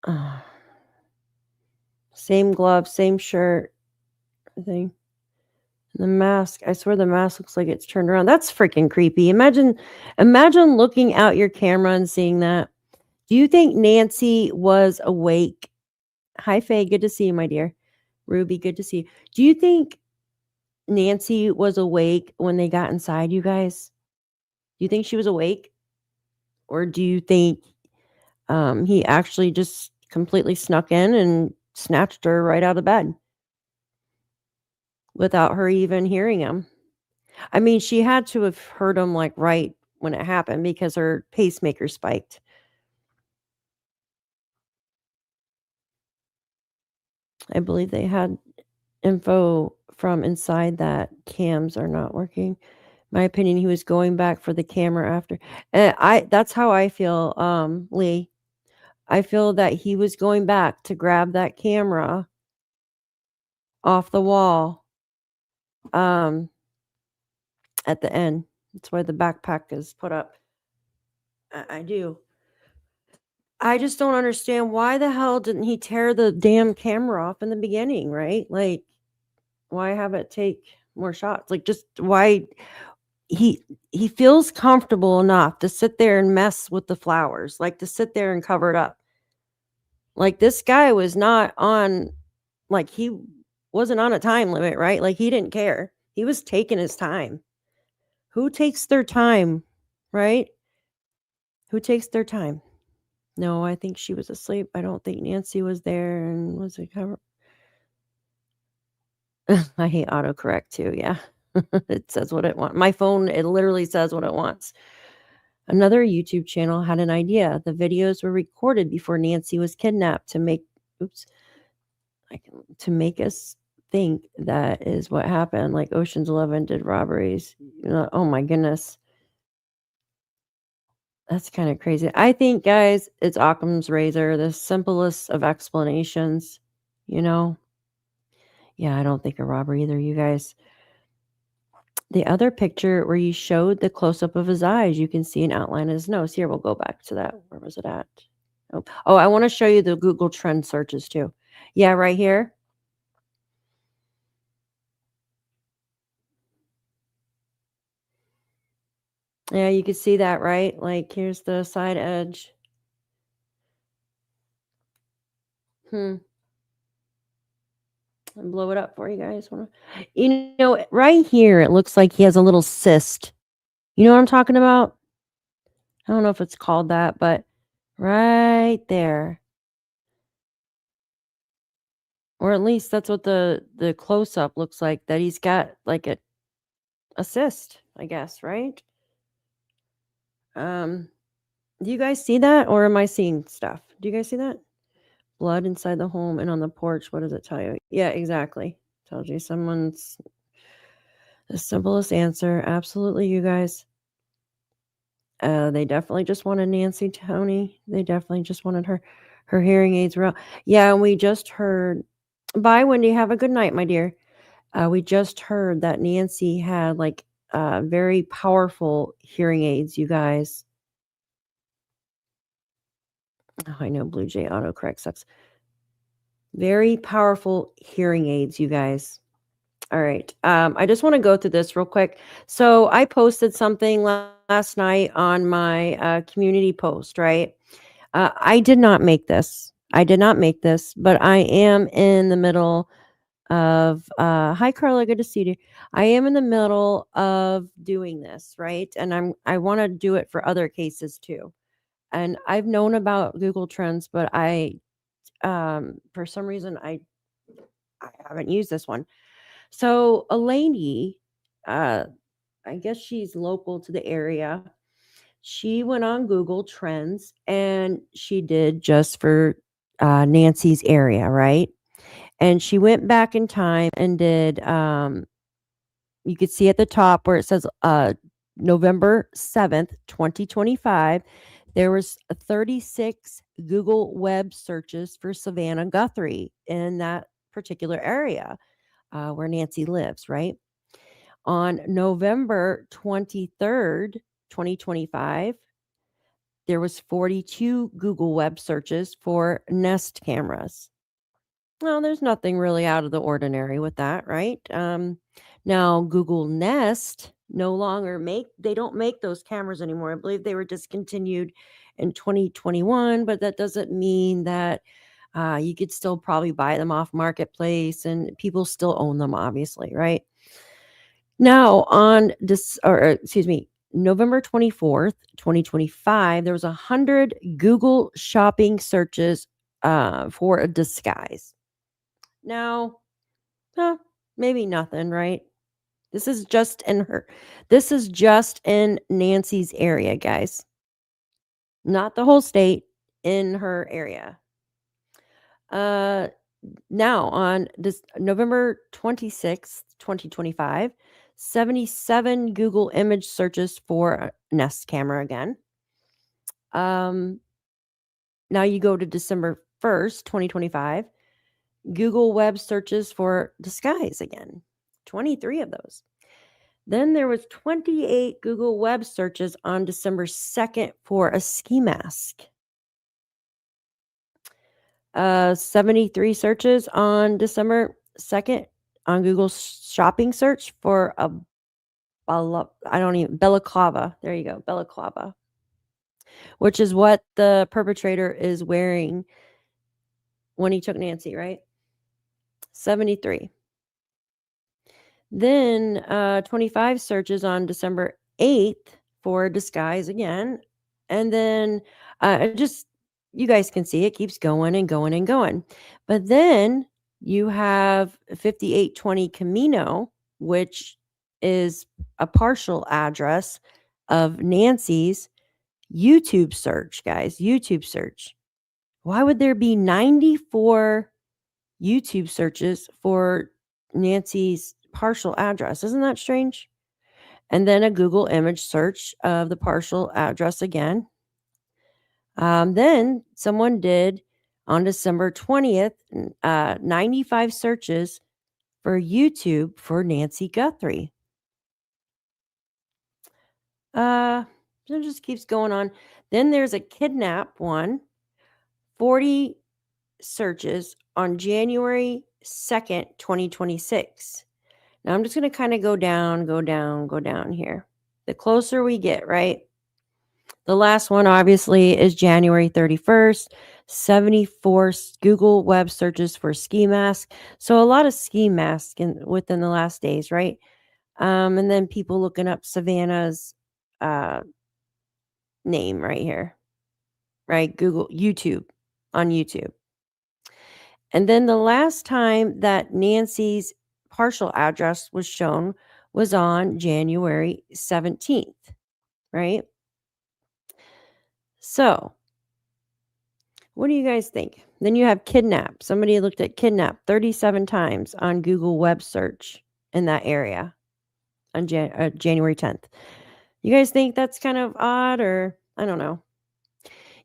Speaker 1: Ah. Same gloves, same shirt, everything. The mask, I swear the mask looks like it's turned around. That's freaking creepy. Imagine looking out your camera and seeing that. Do you think Nancy was awake? Hi, Faye. Good to see you, my dear. Ruby, good to see you. Do you think Nancy was awake when they got inside, you guys? Do you think she was awake? Or do you think he actually just completely snuck in and snatched her right out of bed without her even hearing him? I mean, she had to have heard him like right when it happened because her pacemaker spiked. I believe they had info from inside that cams are not working. My opinion, he was going back for the camera after. That's how I feel, Lee. I feel that he was going back to grab that camera off the wall at the end. That's why the backpack is put up. I do. I just don't understand why the hell didn't he tear the damn camera off in the beginning, right? Like, why have it take more shots? Like, just why he feels comfortable enough to sit there and mess with the flowers, like to sit there and cover it up. Like, this guy was not on, like, he wasn't on a time limit, right? Like, he didn't care. He was taking his time. Who takes their time, right? Who takes their time? No, I think she was asleep. I don't think Nancy was there and was it cover. I hate autocorrect too. Yeah. It says what it wants. My phone, it literally says what it wants. Another YouTube channel had an idea. The videos were recorded before Nancy was kidnapped to make to make us think that is what happened. Like Ocean's 11 did robberies. Oh my goodness. That's kind of crazy. I think, guys, it's Occam's razor, the simplest of explanations, you know? Yeah, I don't think a robbery either, you guys. The other picture where you showed the close-up of his eyes, you can see an outline of his nose. Here, we'll go back to that. Where was it at? Oh, I want to show you the Google trend searches too. Yeah, right here. Yeah, you can see that, right? Like, here's the side edge. And blow it up for you guys. You know, right here, it looks like he has a little cyst. You know what I'm talking about? I don't know if it's called that, but right there. Or at least that's what the close-up looks like, that he's got like a cyst, I guess, right? Do you guys see that, or am I seeing stuff? Do you guys see that? Blood inside the home and on the porch. What does it tell you? Yeah, exactly. Tells you someone's the simplest answer. Absolutely, you guys. They definitely just wanted Nancy Tony. They definitely just wanted her hearing aids were out. Yeah, and we just heard. Bye, Wendy. Have a good night, my dear. We just heard that Nancy had like very powerful hearing aids, you guys. Oh, I know Blue Jay autocorrect sucks. Very powerful hearing aids, you guys. All right. I just want to go through this real quick. So I posted something last night on my community post, right? I did not make this. But I am in the middle of hi Carla, good to see you. I am in the middle of doing this, right? And I want to do it for other cases too. And I've known about Google Trends, but I for some reason I haven't used this one. So a lady, I guess she's local to the area. She went on Google Trends and she did just for Nancy's area, right? And she went back in time and did you could see at the top where it says November 7th, 2025, there was 36 Google web searches for Savannah Guthrie in that particular area where Nancy lives, right? On November 23rd, 2025, there was 42 Google web searches for Nest cameras. Well, there's nothing really out of the ordinary with that, right? Now Google Nest no longer they don't make those cameras anymore. I believe they were discontinued in 2021, but that doesn't mean that you could still probably buy them off marketplace and people still own them, obviously, right? Now on this, or excuse me, November 24th, 2025, there was 100 Google shopping searches for a disguise. Now, maybe nothing, right? This is just in Nancy's area, guys. Not the whole state, in her area. now on this November 26th, 2025, 77 Google image searches for a Nest camera again. Now you go to December 1st, 2025, Google web searches for disguise again. 23 of those. Then there was 28 Google web searches on December 2nd for a ski mask. 73 searches on December 2nd on Google shopping search for a balaclava. There you go, balaclava, which is what the perpetrator is wearing when he took Nancy, right? 73. Then 25 searches on December 8th for disguise again. And then you guys can see it keeps going and going and going. But then you have 5820 Camino, which is a partial address of Nancy's YouTube search, guys. YouTube search. Why would there be 94 YouTube searches for Nancy's partial address? Isn't that strange? And then a Google image search of the partial address again. Then someone did on December 20th, 95 searches for YouTube for Nancy Guthrie. It just keeps going on. Then there's a kidnap one, 40 searches on January 2nd, 2026. Now I'm just going to kind of go down here. The closer we get, right? The last one obviously is January 31st, 74 Google web searches for ski mask. So a lot of ski masks within the last days, right? And then people looking up Savannah's name right here, right? Google YouTube on YouTube. And then the last time that Nancy's partial address was shown was on January 17th, right? So, what do you guys think? Then you have kidnap. Somebody looked at kidnap 37 times on Google web search in that area on January 10th. You guys think that's kind of odd, or I don't know.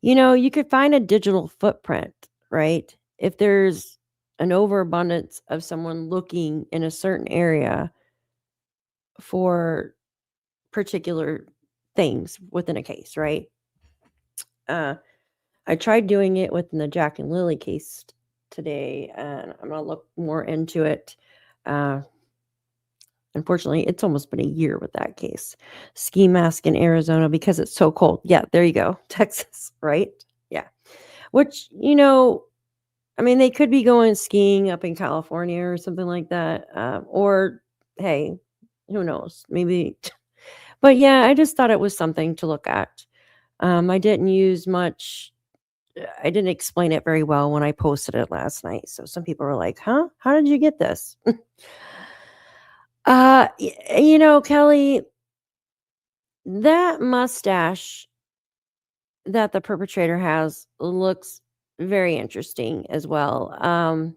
Speaker 1: You could find a digital footprint, right? If there's an overabundance of someone looking in a certain area for particular things within a case, right? I tried doing it within the Jack and Lily case today, and I'm going to look more into it. Unfortunately, it's almost been a year with that case. Ski mask in Arizona because it's so cold. Yeah, there you go. Texas, right? Yeah. Which, they could be going skiing up in California or something like that. Or, hey, who knows? Maybe. But yeah, I just thought it was something to look at. I didn't use much. I didn't explain it very well when I posted it last night. So some people were like, huh? How did you get this? Kelly, that mustache that the perpetrator has looks very interesting as well.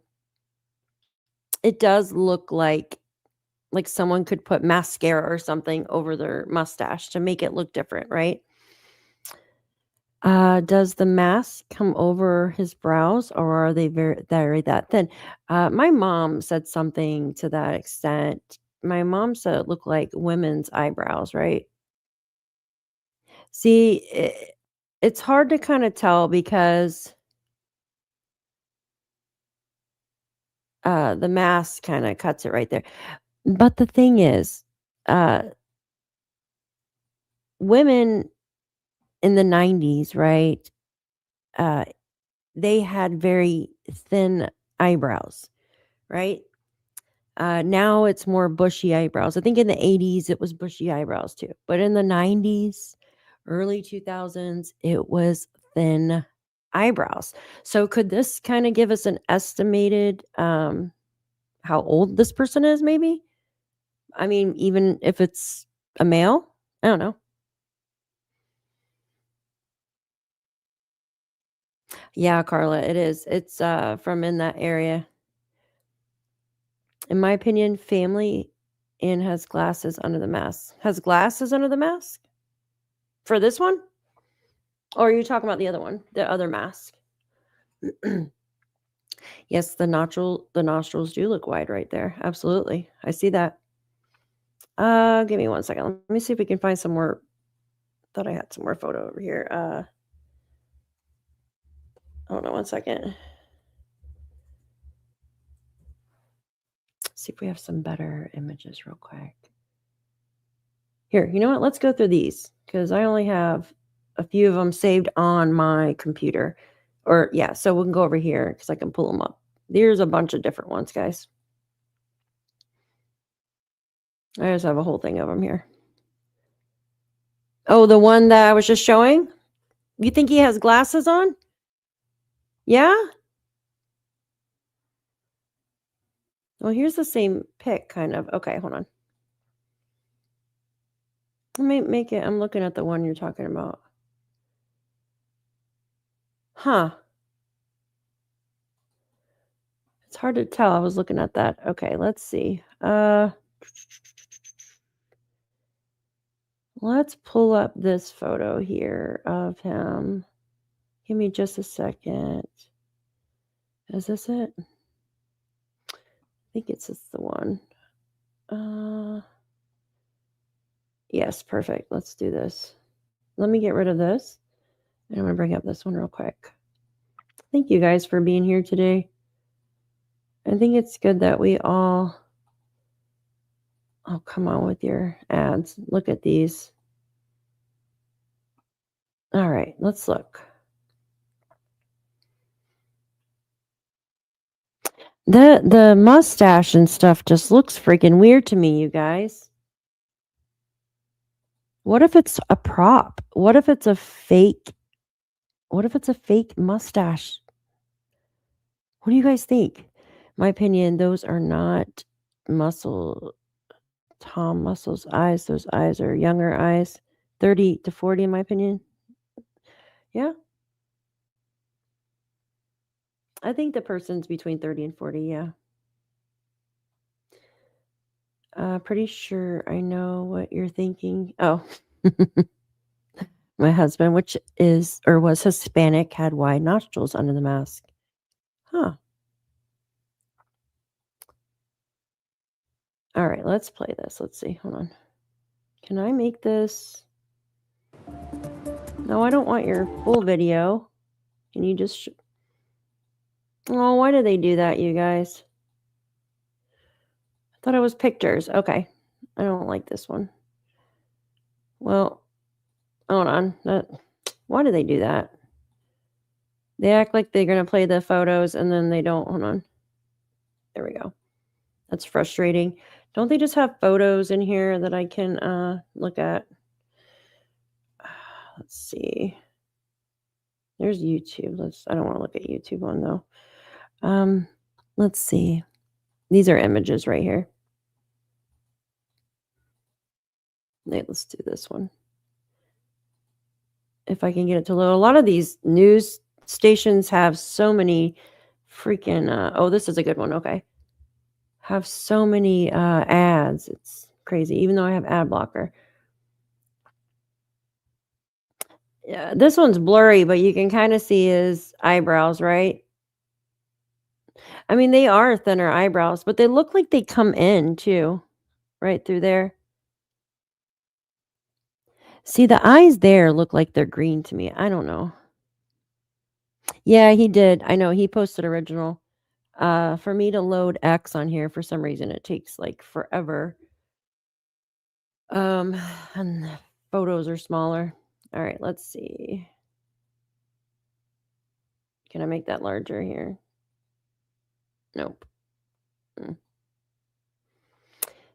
Speaker 1: It does look like someone could put mascara or something over their mustache to make it look different, right? Does the mask come over his brows, or are they very that thin? My mom said something to that extent. My mom said it looked like women's eyebrows, right? See, it's hard to kind of tell because the mask kind of cuts it right there. But the thing is, women in the 90s, right? They had very thin eyebrows, right? Now it's more bushy eyebrows. I think in the 80s it was bushy eyebrows too. But in the 90s, early 2000s, it was thin eyebrows. So could this kind of give us an estimated how old this person is maybe? Even if it's a male? I don't know. Yeah, Carla, it is. It's from in that area. In my opinion, family and has glasses under the mask. Has glasses under the mask? For this one? Or are you talking about the other one? The other mask? Yes, the nostrils do look wide right there. Absolutely. I see that. Give me 1 second. Let me see if we can find some more. Thought I had some more photo over here. Hold on 1 second. See if we have some better images real quick. Here, you know what? Let's go through these because I only have a few of them saved on my computer. Or, yeah, so we can go over here because I can pull them up. There's a bunch of different ones, guys. I just have a whole thing of them here. Oh, the one that I was just showing? You think he has glasses on? Yeah? Well, here's the same pic, kind of. Okay, hold on. Let me make it. I'm looking at the one you're talking about. Huh. It's hard to tell. I was looking at that. Okay, let's see. Let's pull up this photo here of him. Give me just a second. Is this it? I think it's just the one. Yes, perfect. Let's do this. Let me get rid of this. And I'm going to bring up this one real quick. Thank you guys for being here today. I think it's good that we all... Oh, come on with your ads. Look at these. All right, let's look. The mustache and stuff just looks freaking weird to me, you guys. What if it's a prop? What if it's a fake? What if it's a fake mustache? What do you guys think? My opinion, those are not Tom Muscle's eyes. Those eyes are younger eyes. 30 to 40, in my opinion. Yeah. I think the person's between 30 and 40, yeah. Pretty sure I know what you're thinking. Oh. My husband, which is or was Hispanic, had wide nostrils under the mask. Huh. All right, let's play this. Let's see. Hold on. Can I make this? No, I don't want your full video. Can you just... Oh, why do they do that, you guys? I thought it was pictures. Okay. I don't like this one. Well, hold on. Why do they do that? They act like they're going to play the photos and then they don't. Hold on. There we go. That's frustrating. Don't they just have photos in here that I can look at? Let's see. There's YouTube. I don't want to look at YouTube one though. Let's see. These are images right here. Let's do this one. If I can get it to load. A lot of these news stations have so many freaking oh, this is a good one. Okay. Have so many ads. It's crazy, even though I have ad blocker. Yeah, this one's blurry, but you can kind of see his eyebrows, right? I mean, they are thinner eyebrows, but they look like they come in too, right through there. See, the eyes there look like they're green to me. I don't know. Yeah, he did. I know he posted original. For me to load X on here, for some reason, it takes like forever. And the photos are smaller. All right, let's see. Can I make that larger here? Nope.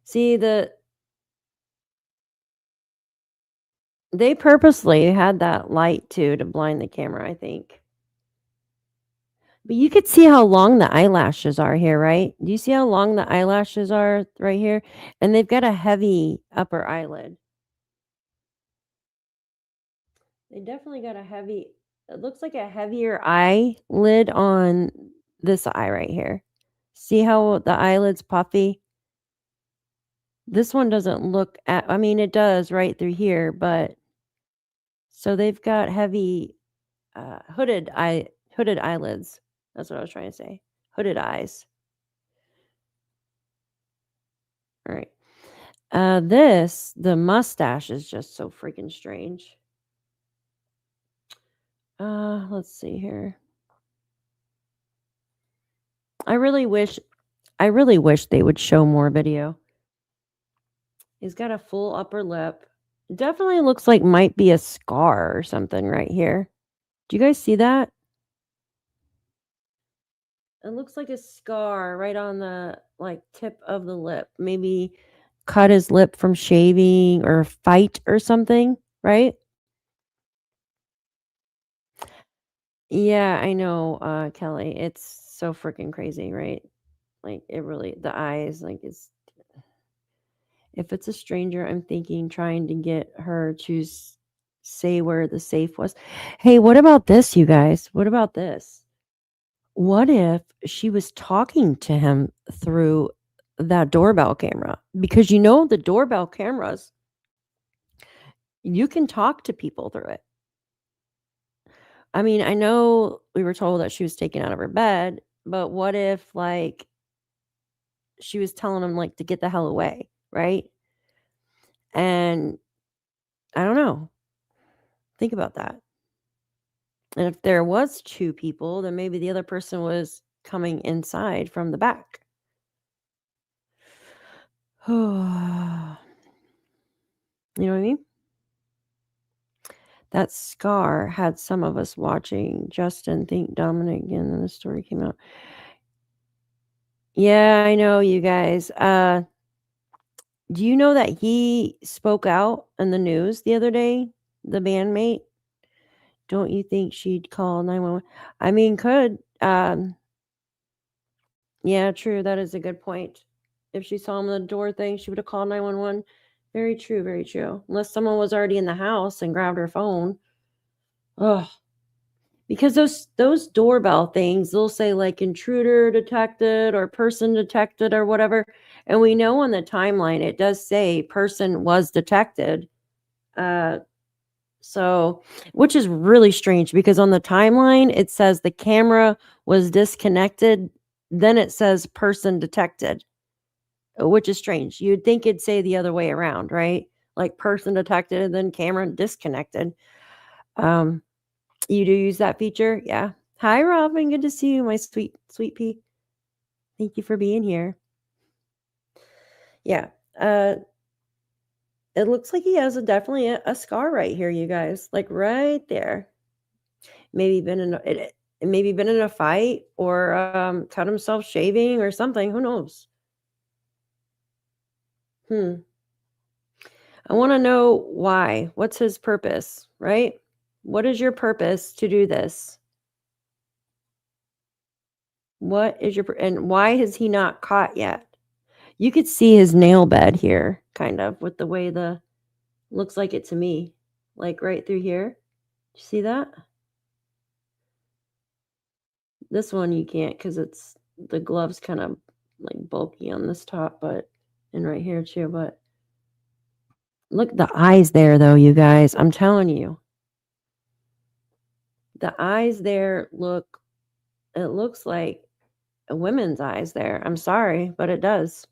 Speaker 1: See, they purposely had that light too to blind the camera, I think. But you could see how long the eyelashes are here, right? Do you see how long the eyelashes are right here? And they've got a heavy upper eyelid. They definitely got a heavy It looks like a heavier eyelid on this eye right here. See how the eyelid's puffy? This one doesn't look at, I mean, it does right through here, but so they've got heavy hooded eyelids. That's what I was trying to say. Hooded eyes. All right. The mustache is just so freaking strange. Let's see here. I really wish they would show more video. He's got a full upper lip. Definitely looks like might be a scar or something right here. Do you guys see that? It looks like a scar right on the like tip of the lip. Maybe cut his lip from shaving or fight or something, right? Yeah, I know, Kelly. It's so freaking crazy, right? Like it really the eyes like it's if it's a stranger, I'm thinking trying to get her to say where the safe was. Hey, what about this, you guys? What about this? What if she was talking to him through that doorbell camera? Because you know the doorbell cameras, you can talk to people through it. I mean, I know we were told that she was taken out of her bed, but what if like she was telling him like to get the hell away, right? And I don't know. Think about that. And if there was two people, then maybe the other person was coming inside from the back. You know what I mean? That scar had some of us watching. Justin, think Dominic again, and the story came out. Yeah, I know you guys. Do you know that he spoke out in the news the other day? The bandmate? Don't you think she'd call 911? I mean, could. Yeah, true. That is a good point. If she saw him in the door thing, she would have called 911. Very true, very true. Unless someone was already in the house and grabbed her phone. Ugh. Because those doorbell things, they'll say like intruder detected or person detected or whatever. And we know on the timeline it does say person was detected. So which is really strange because on the timeline it says the camera was disconnected, then it says person detected, which is strange. You'd think it'd say the other way around, right? Like person detected and then camera disconnected. You do use that feature? Yeah. Hi, Robin. Good to see you, my sweet pea. Thank you for being here. Yeah. It looks like he has definitely a scar right here, you guys. Like right there. Maybe been in a fight or cut himself shaving or something. Who knows? I want to know why. What's his purpose, right? What is your purpose to do this? What is and why is he not caught yet? You could see his nail bed here, kind of, with the way looks like it to me. Like right through here. You see that? This one you can't because it's the glove's kind of like bulky on this top, but and right here too. But look, the eyes there though, you guys. I'm telling you. The eyes there it looks like a women's eyes there. I'm sorry, but it does.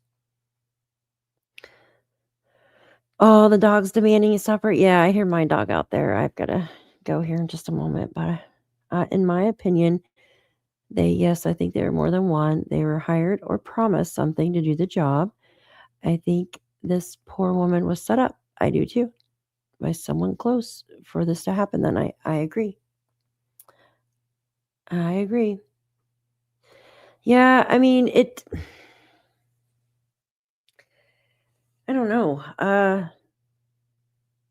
Speaker 1: Oh, the dog's demanding a supper. Yeah, I hear my dog out there. I've got to go here in just a moment. But in my opinion, yes, I think they were more than one. They were hired or promised something to do the job. I think this poor woman was set up. I do too. By someone close for this to happen. Then I agree. I agree. Yeah, I mean, I don't know.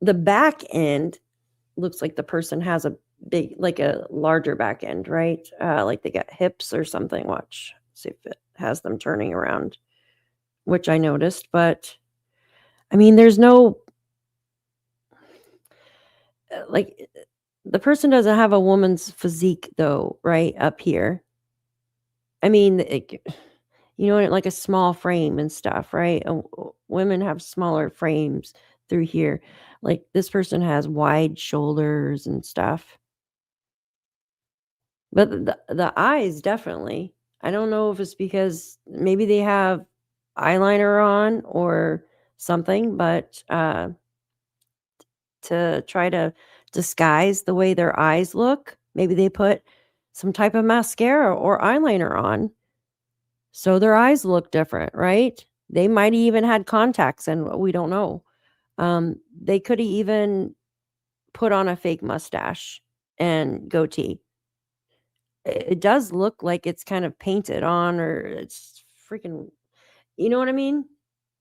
Speaker 1: The back end looks like the person has a like a larger back end, right? Like they got hips or something. Watch, see if it has them turning around, which I noticed. But I mean, there's no like The person doesn't have a woman's physique though, right up here. I mean, like a small frame and stuff, right? Women have smaller frames through here. Like this person has wide shoulders and stuff. But the eyes definitely. I don't know if it's because maybe they have eyeliner on or something, but to try to disguise the way their eyes look, maybe they put some type of mascara or eyeliner on so their eyes look different, right? They might even had contacts and we don't know. They could have even put on a fake mustache and goatee. It does look like it's kind of painted on or it's freaking, you know what I mean?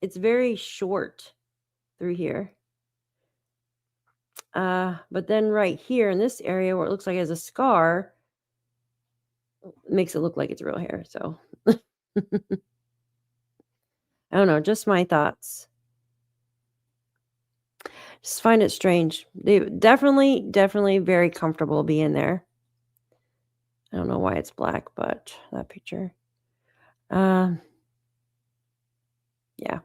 Speaker 1: It's very short through here. But then right here in this area where it looks like it has a scar, makes it look like it's real hair. So I don't know, just my thoughts. Just find it strange. They definitely very comfortable being there. I don't know why it's black, but that picture. Um, yeah.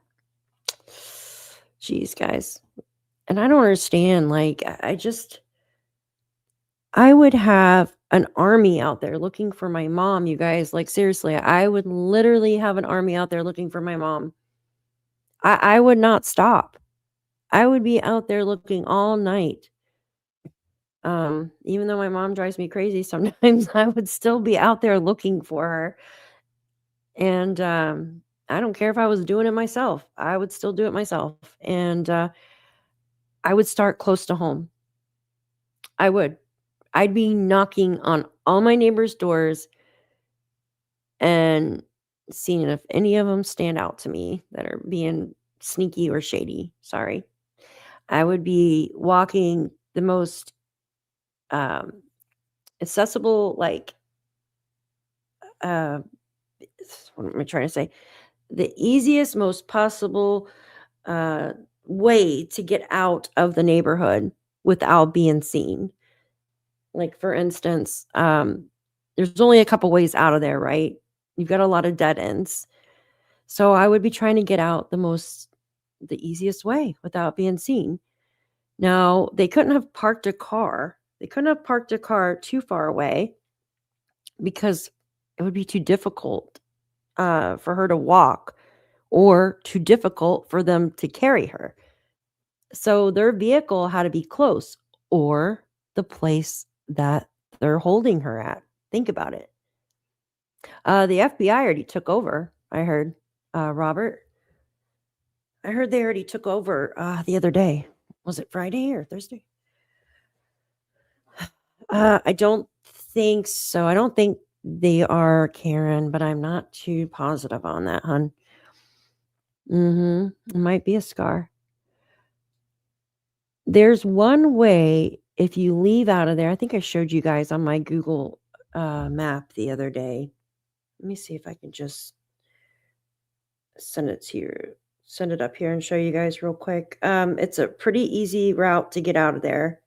Speaker 1: Jeez, guys. And I don't understand. Like, I would have an army out there looking for my mom, you guys. Like, seriously, I would literally have an army out there looking for my mom. I would not stop. I would be out there looking all night. Even though my mom drives me crazy sometimes, I would still be out there looking for her. And I don't care if I was doing it myself. I would still do it myself. And I would start close to home. I would. I'd be knocking on all my neighbors' doors and seeing if any of them stand out to me that are being sneaky or shady. Sorry. I would be walking the most um, accessible, like, uh, what am I trying to say? The easiest, most possible uh, way to get out of the neighborhood without being seen. Like, for instance, there's only a couple ways out of there, right? You've got a lot of dead ends. So I would be trying to get out the easiest way without being seen. Now, they couldn't have parked a car. They couldn't have parked a car too far away because it would be too difficult for her to walk or too difficult for them to carry her. So their vehicle had to be close or the place that they're holding her at. Think about it. The FBI already took over, I heard, Robert. I heard they already took over the other day. Was it Friday or Thursday? I don't think so. I don't think they are, Karen, but I'm not too positive on that, hun. It might be a scar. There's one way if you leave out of there. I think I showed you guys on my Google map the other day. Let me see if I can just send it up here and show you guys real quick. It's a pretty easy route to get out of there.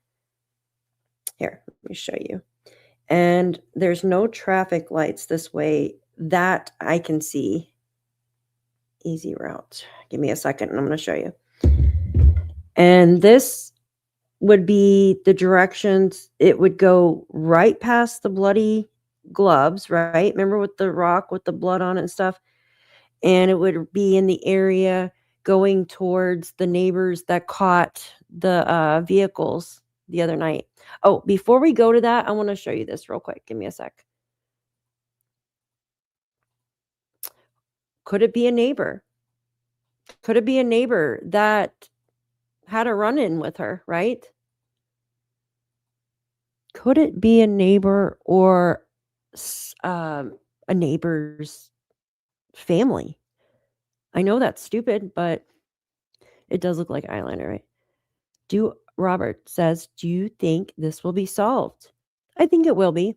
Speaker 1: Here, let me show you. And there's no traffic lights this way that I can see. Easy route. Give me a second and I'm going to show you. And this would be the directions. It would go right past the bloody gloves, right? Remember with the rock with the blood on it and stuff? And it would be in the area going towards the neighbors that caught the vehicles the other night. Oh, before we go to that, I want to show you this real quick. Give me a sec. Could it be a neighbor? Could it be a neighbor that had a run-in with her, right? Could it be a neighbor or a neighbor's family? I know that's stupid, but it does look like eyeliner, right? Robert says, do you think this will be solved? I think it will be.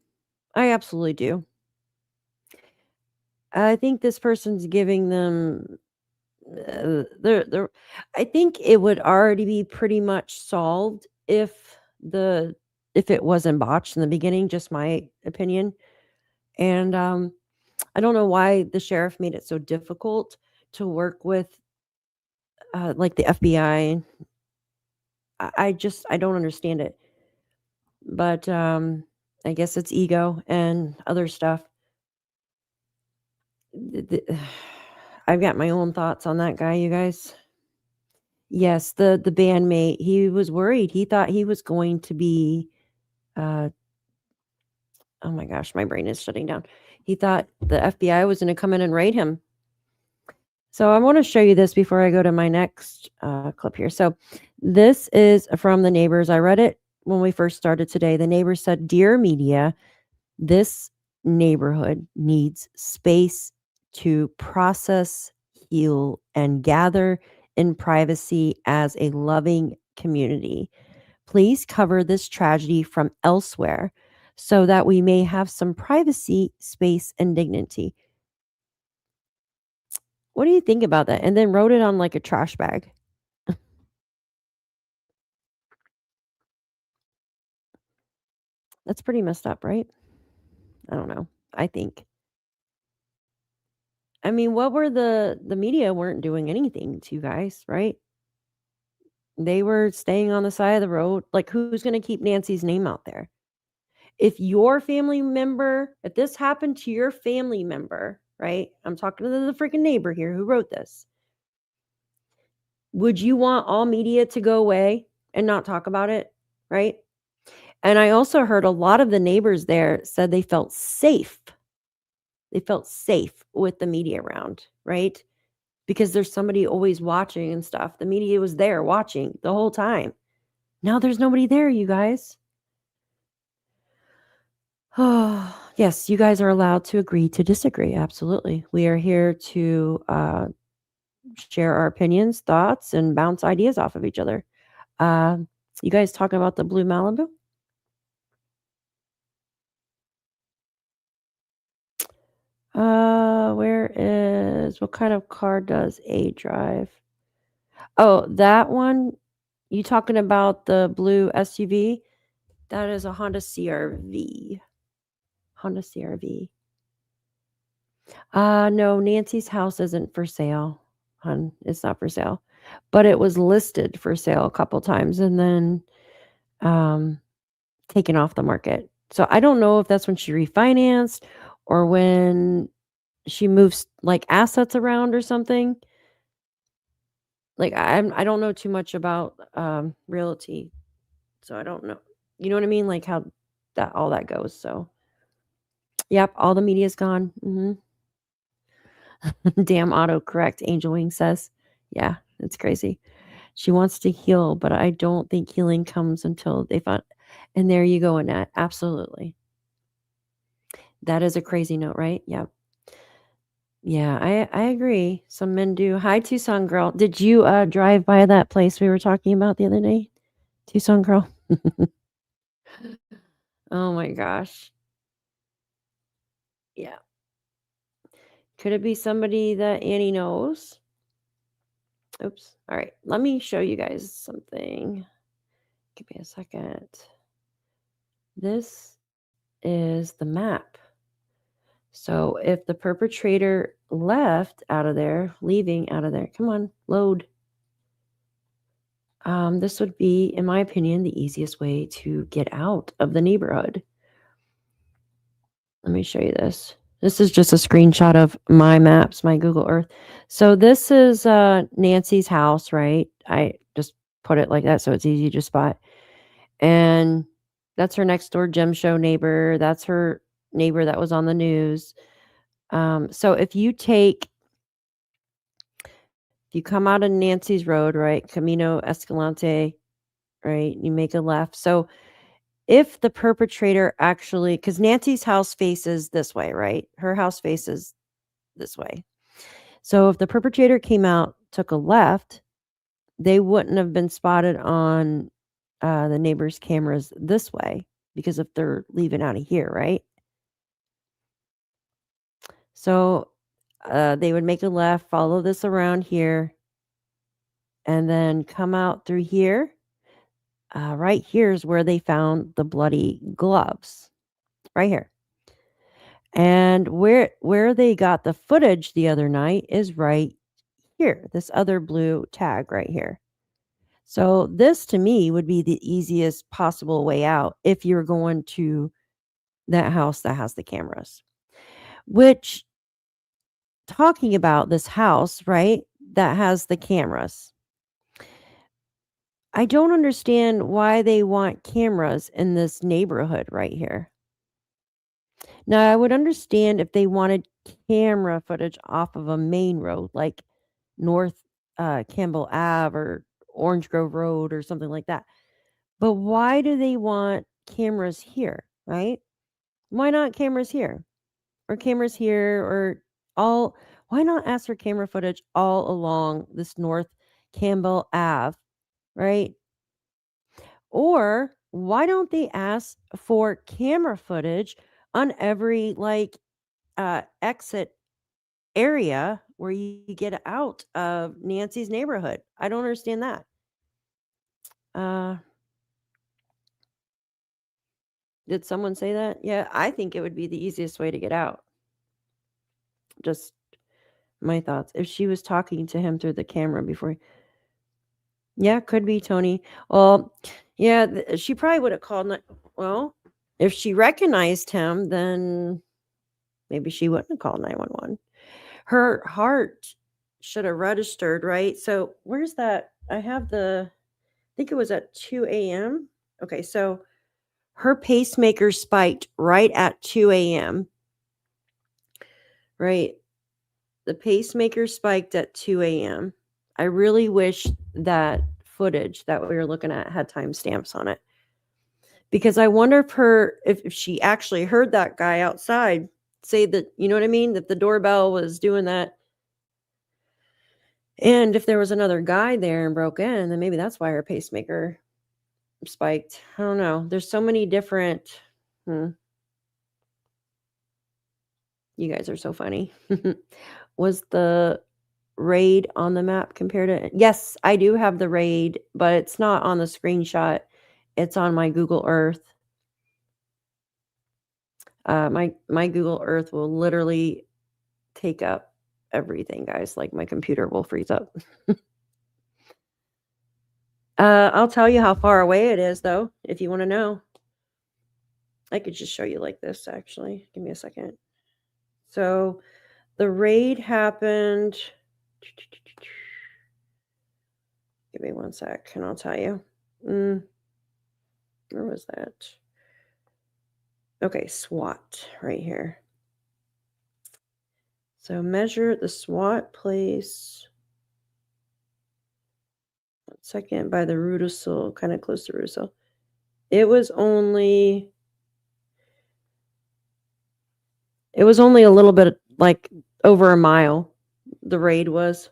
Speaker 1: I absolutely do. I think this person's giving them I think it would already be pretty much solved if the if it wasn't botched in the beginning, just my opinion. And I don't know why the sheriff made it so difficult to work with like the FBI. I don't understand it. But I guess it's ego and other stuff. I've got my own thoughts on that guy, you guys. Yes, the bandmate, he was worried. He thought he was going to be uh oh my gosh, my brain is shutting down. He thought the FBI was going to come in and raid him. So I want to show you this before I go to my next clip here. So this is from the neighbors. I read it when we first started today. The neighbors said, "Dear media, this neighborhood needs space to process, heal, and gather in privacy as a loving community. Please cover this tragedy from elsewhere so that we may have some privacy, space, and dignity." What do you think about that? And then wrote it on like a trash bag. That's pretty messed up, right? I don't know. I think. I mean, what were the media weren't doing anything to you guys, right? They were staying on the side of the road. Like, who's going to keep Nancy's name out there? If your family member, if this happened to your family member, right? I'm talking to the freaking neighbor here who wrote this. Would you want all media to go away and not talk about it, right? And I also heard a lot of the neighbors there said they felt safe. They felt safe with the media around, right? Because there's somebody always watching and stuff. The media was there watching the whole time. Now there's nobody there, you guys. Oh, yes, you guys are allowed to agree to disagree. Absolutely. We are here to share our opinions, thoughts, and bounce ideas off of each other. You guys talking about the blue Malibu? What kind of car does A drive? Oh, that one? You talking about the blue SUV? That is a Honda CRV. Honda CRV. No, Nancy's house isn't for sale, hun. It's not for sale. But it was listed for sale a couple times and then um taken off the market. So I don't know if that's when she refinanced or when she moves like assets around or something. Like I don't know too much about realty. So I don't know. You know what I mean? Like how that all that goes. So yep, all the media's gone. Damn autocorrect, Angel Wing says. Yeah, it's crazy. She wants to heal, but I don't think healing comes until they find. And there you go, Annette. Absolutely. That is a crazy note, right? Yeah. Yeah, I agree. Some men do. Hi, Tucson girl. Did you drive by that place we were talking about the other day? Tucson girl. Oh my gosh. Yeah. Could it be somebody that Annie knows? Oops. All right. Let me show you guys something. Give me a second. This is the map. So if the perpetrator left out of there, leaving out of there, come on, load. This would be, in my opinion, the easiest way to get out of the neighborhood. Let me show you this. This is just a screenshot of my maps, my Google Earth. So this is Nancy's house, right? I just put it like that so it's easy to spot. And that's her next door gym show neighbor. That's her neighbor that was on the news. So if you come out of Nancy's road, right? Camino Escalante, right? You make a left. So if the perpetrator actually, because Nancy's house faces this way, right? Her house faces this way. So if the perpetrator came out, took a left, they wouldn't have been spotted on the neighbor's cameras this way because if they're leaving out of here, right? So they would make a left, follow this around here, and then come out through here. right here is where they found the bloody gloves. Right here. And where they got the footage the other night is right here. This other blue tag right here. So this to me would be the easiest possible way out if you're going to that house that has the cameras. Which, talking about this house, right, that has the cameras, I don't understand why they want cameras in this neighborhood right here. Now, I would understand if they wanted camera footage off of a main road like North Campbell Ave or Orange Grove Road or something like that. But why do they want cameras here, right? Why not cameras here? Or cameras here or all why not ask for camera footage all along this North Campbell Ave, right? Or why don't they ask for camera footage on every exit area where you get out of Nancy's neighborhood? I don't understand that. Did someone say that? Yeah, I think it would be the easiest way to get out. Just my thoughts. If she was talking to him through the camera before. Yeah, could be Tony. Well, yeah, she probably would have called. Well, if she recognized him, then maybe she wouldn't have called 911. Her heart should have registered, right? So where's that? I think it was at 2 a.m. Okay, so her pacemaker spiked right at 2 a.m. Right. The pacemaker spiked at 2 a.m. I really wish that footage that we were looking at had timestamps on it. Because I wonder if she actually heard that guy outside say that, you know what I mean? That the doorbell was doing that. And if there was another guy there and broke in, then maybe that's why her pacemaker spiked. I don't know. There's so many different. You guys are so funny. Was the raid on the map compared to? Yes, I do have the raid, but it's not on the screenshot. It's on my Google Earth. My Google Earth will literally take up everything, guys. Like my computer will freeze up. I'll tell you how far away it is, though, if you want to know. I could just show you like this, actually. Give me a second. So the raid happened. Give me one sec, and I'll tell you. Where was that? Okay, SWAT right here. So measure the SWAT place. 1 second, by the Rudisill, kind of close to Rudisill. It was only a little bit like over a mile. The raid was.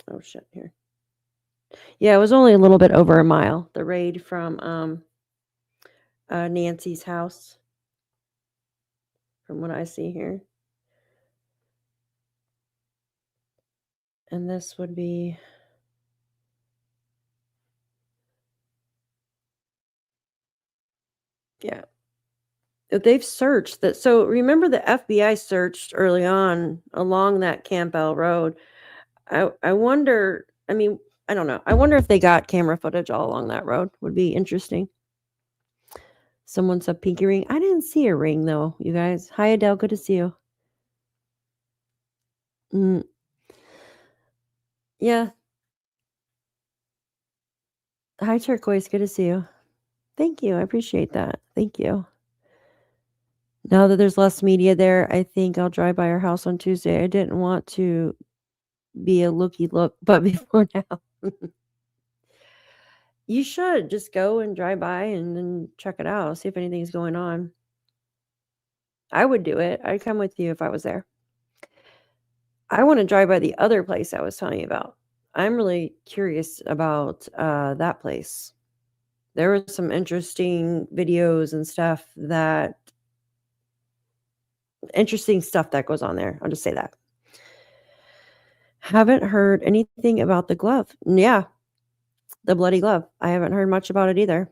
Speaker 1: Oh shit, here. Yeah, it was only a little bit over a mile. The raid from Nancy's house. From what I see here. And this would be yeah. They've searched that. So remember the FBI searched early on along that Campbell Road. I wonder, I mean, I don't know. I wonder if they got camera footage all along that road. Would be interesting. Someone said pinky ring. I didn't see a ring though, you guys. Hi Adele, good to see you. Yeah. Hi Turquoise, good to see you. Thank you. I appreciate that. Thank you. Now that there's less media there, I think I'll drive by her house on Tuesday. I didn't want to be a looky look, but before now. You should just go and drive by and then check it out, see if anything's going on. I would do it. I'd come with you if I was there. I want to drive by the other place I was telling you about. I'm really curious about that place. There was some interesting videos and stuff that goes on there. I'll just say that. Haven't heard anything about the glove. Yeah. The Bloody Glove. I haven't heard much about it either.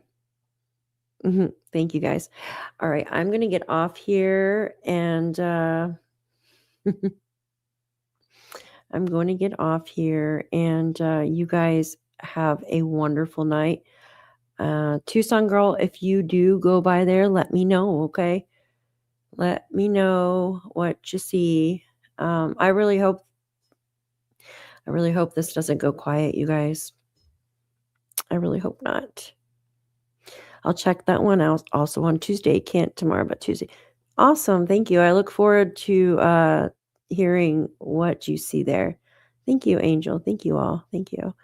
Speaker 1: Thank you, guys. All right, I'm going to get off here and I'm going to get off here and you guys have a wonderful night. Tucson girl, if you do go by there, let me know, okay? Let me know what you see. I really hope this doesn't go quiet, you guys. I really hope not. I'll check that one out also on Tuesday. Can't tomorrow, but Tuesday. Awesome. Thank you. I look forward to hearing what you see there. Thank you, Angel. Thank you all. Thank you.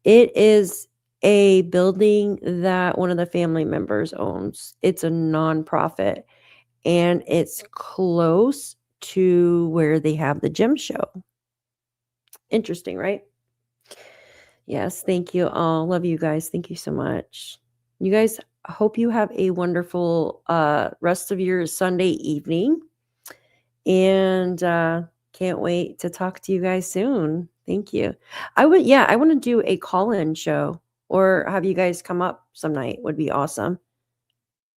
Speaker 1: It is a building that one of the family members owns. It's a nonprofit, and it's close to where they have the gym show. Interesting, right? Yes, thank you all. Love you guys. Thank you so much. You guys, hope you have a wonderful rest of your Sunday evening. And can't wait to talk to you guys soon. Thank you. I want to do a call-in show or have you guys come up some night. Would be awesome.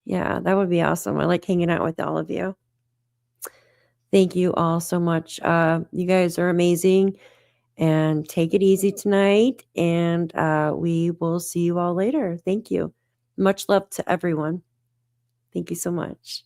Speaker 1: Yeah, that would be awesome. I like hanging out with all of you. Thank you all so much. You guys are amazing. And take it easy tonight. And we will see you all later. Thank you. Much love to everyone. Thank you so much.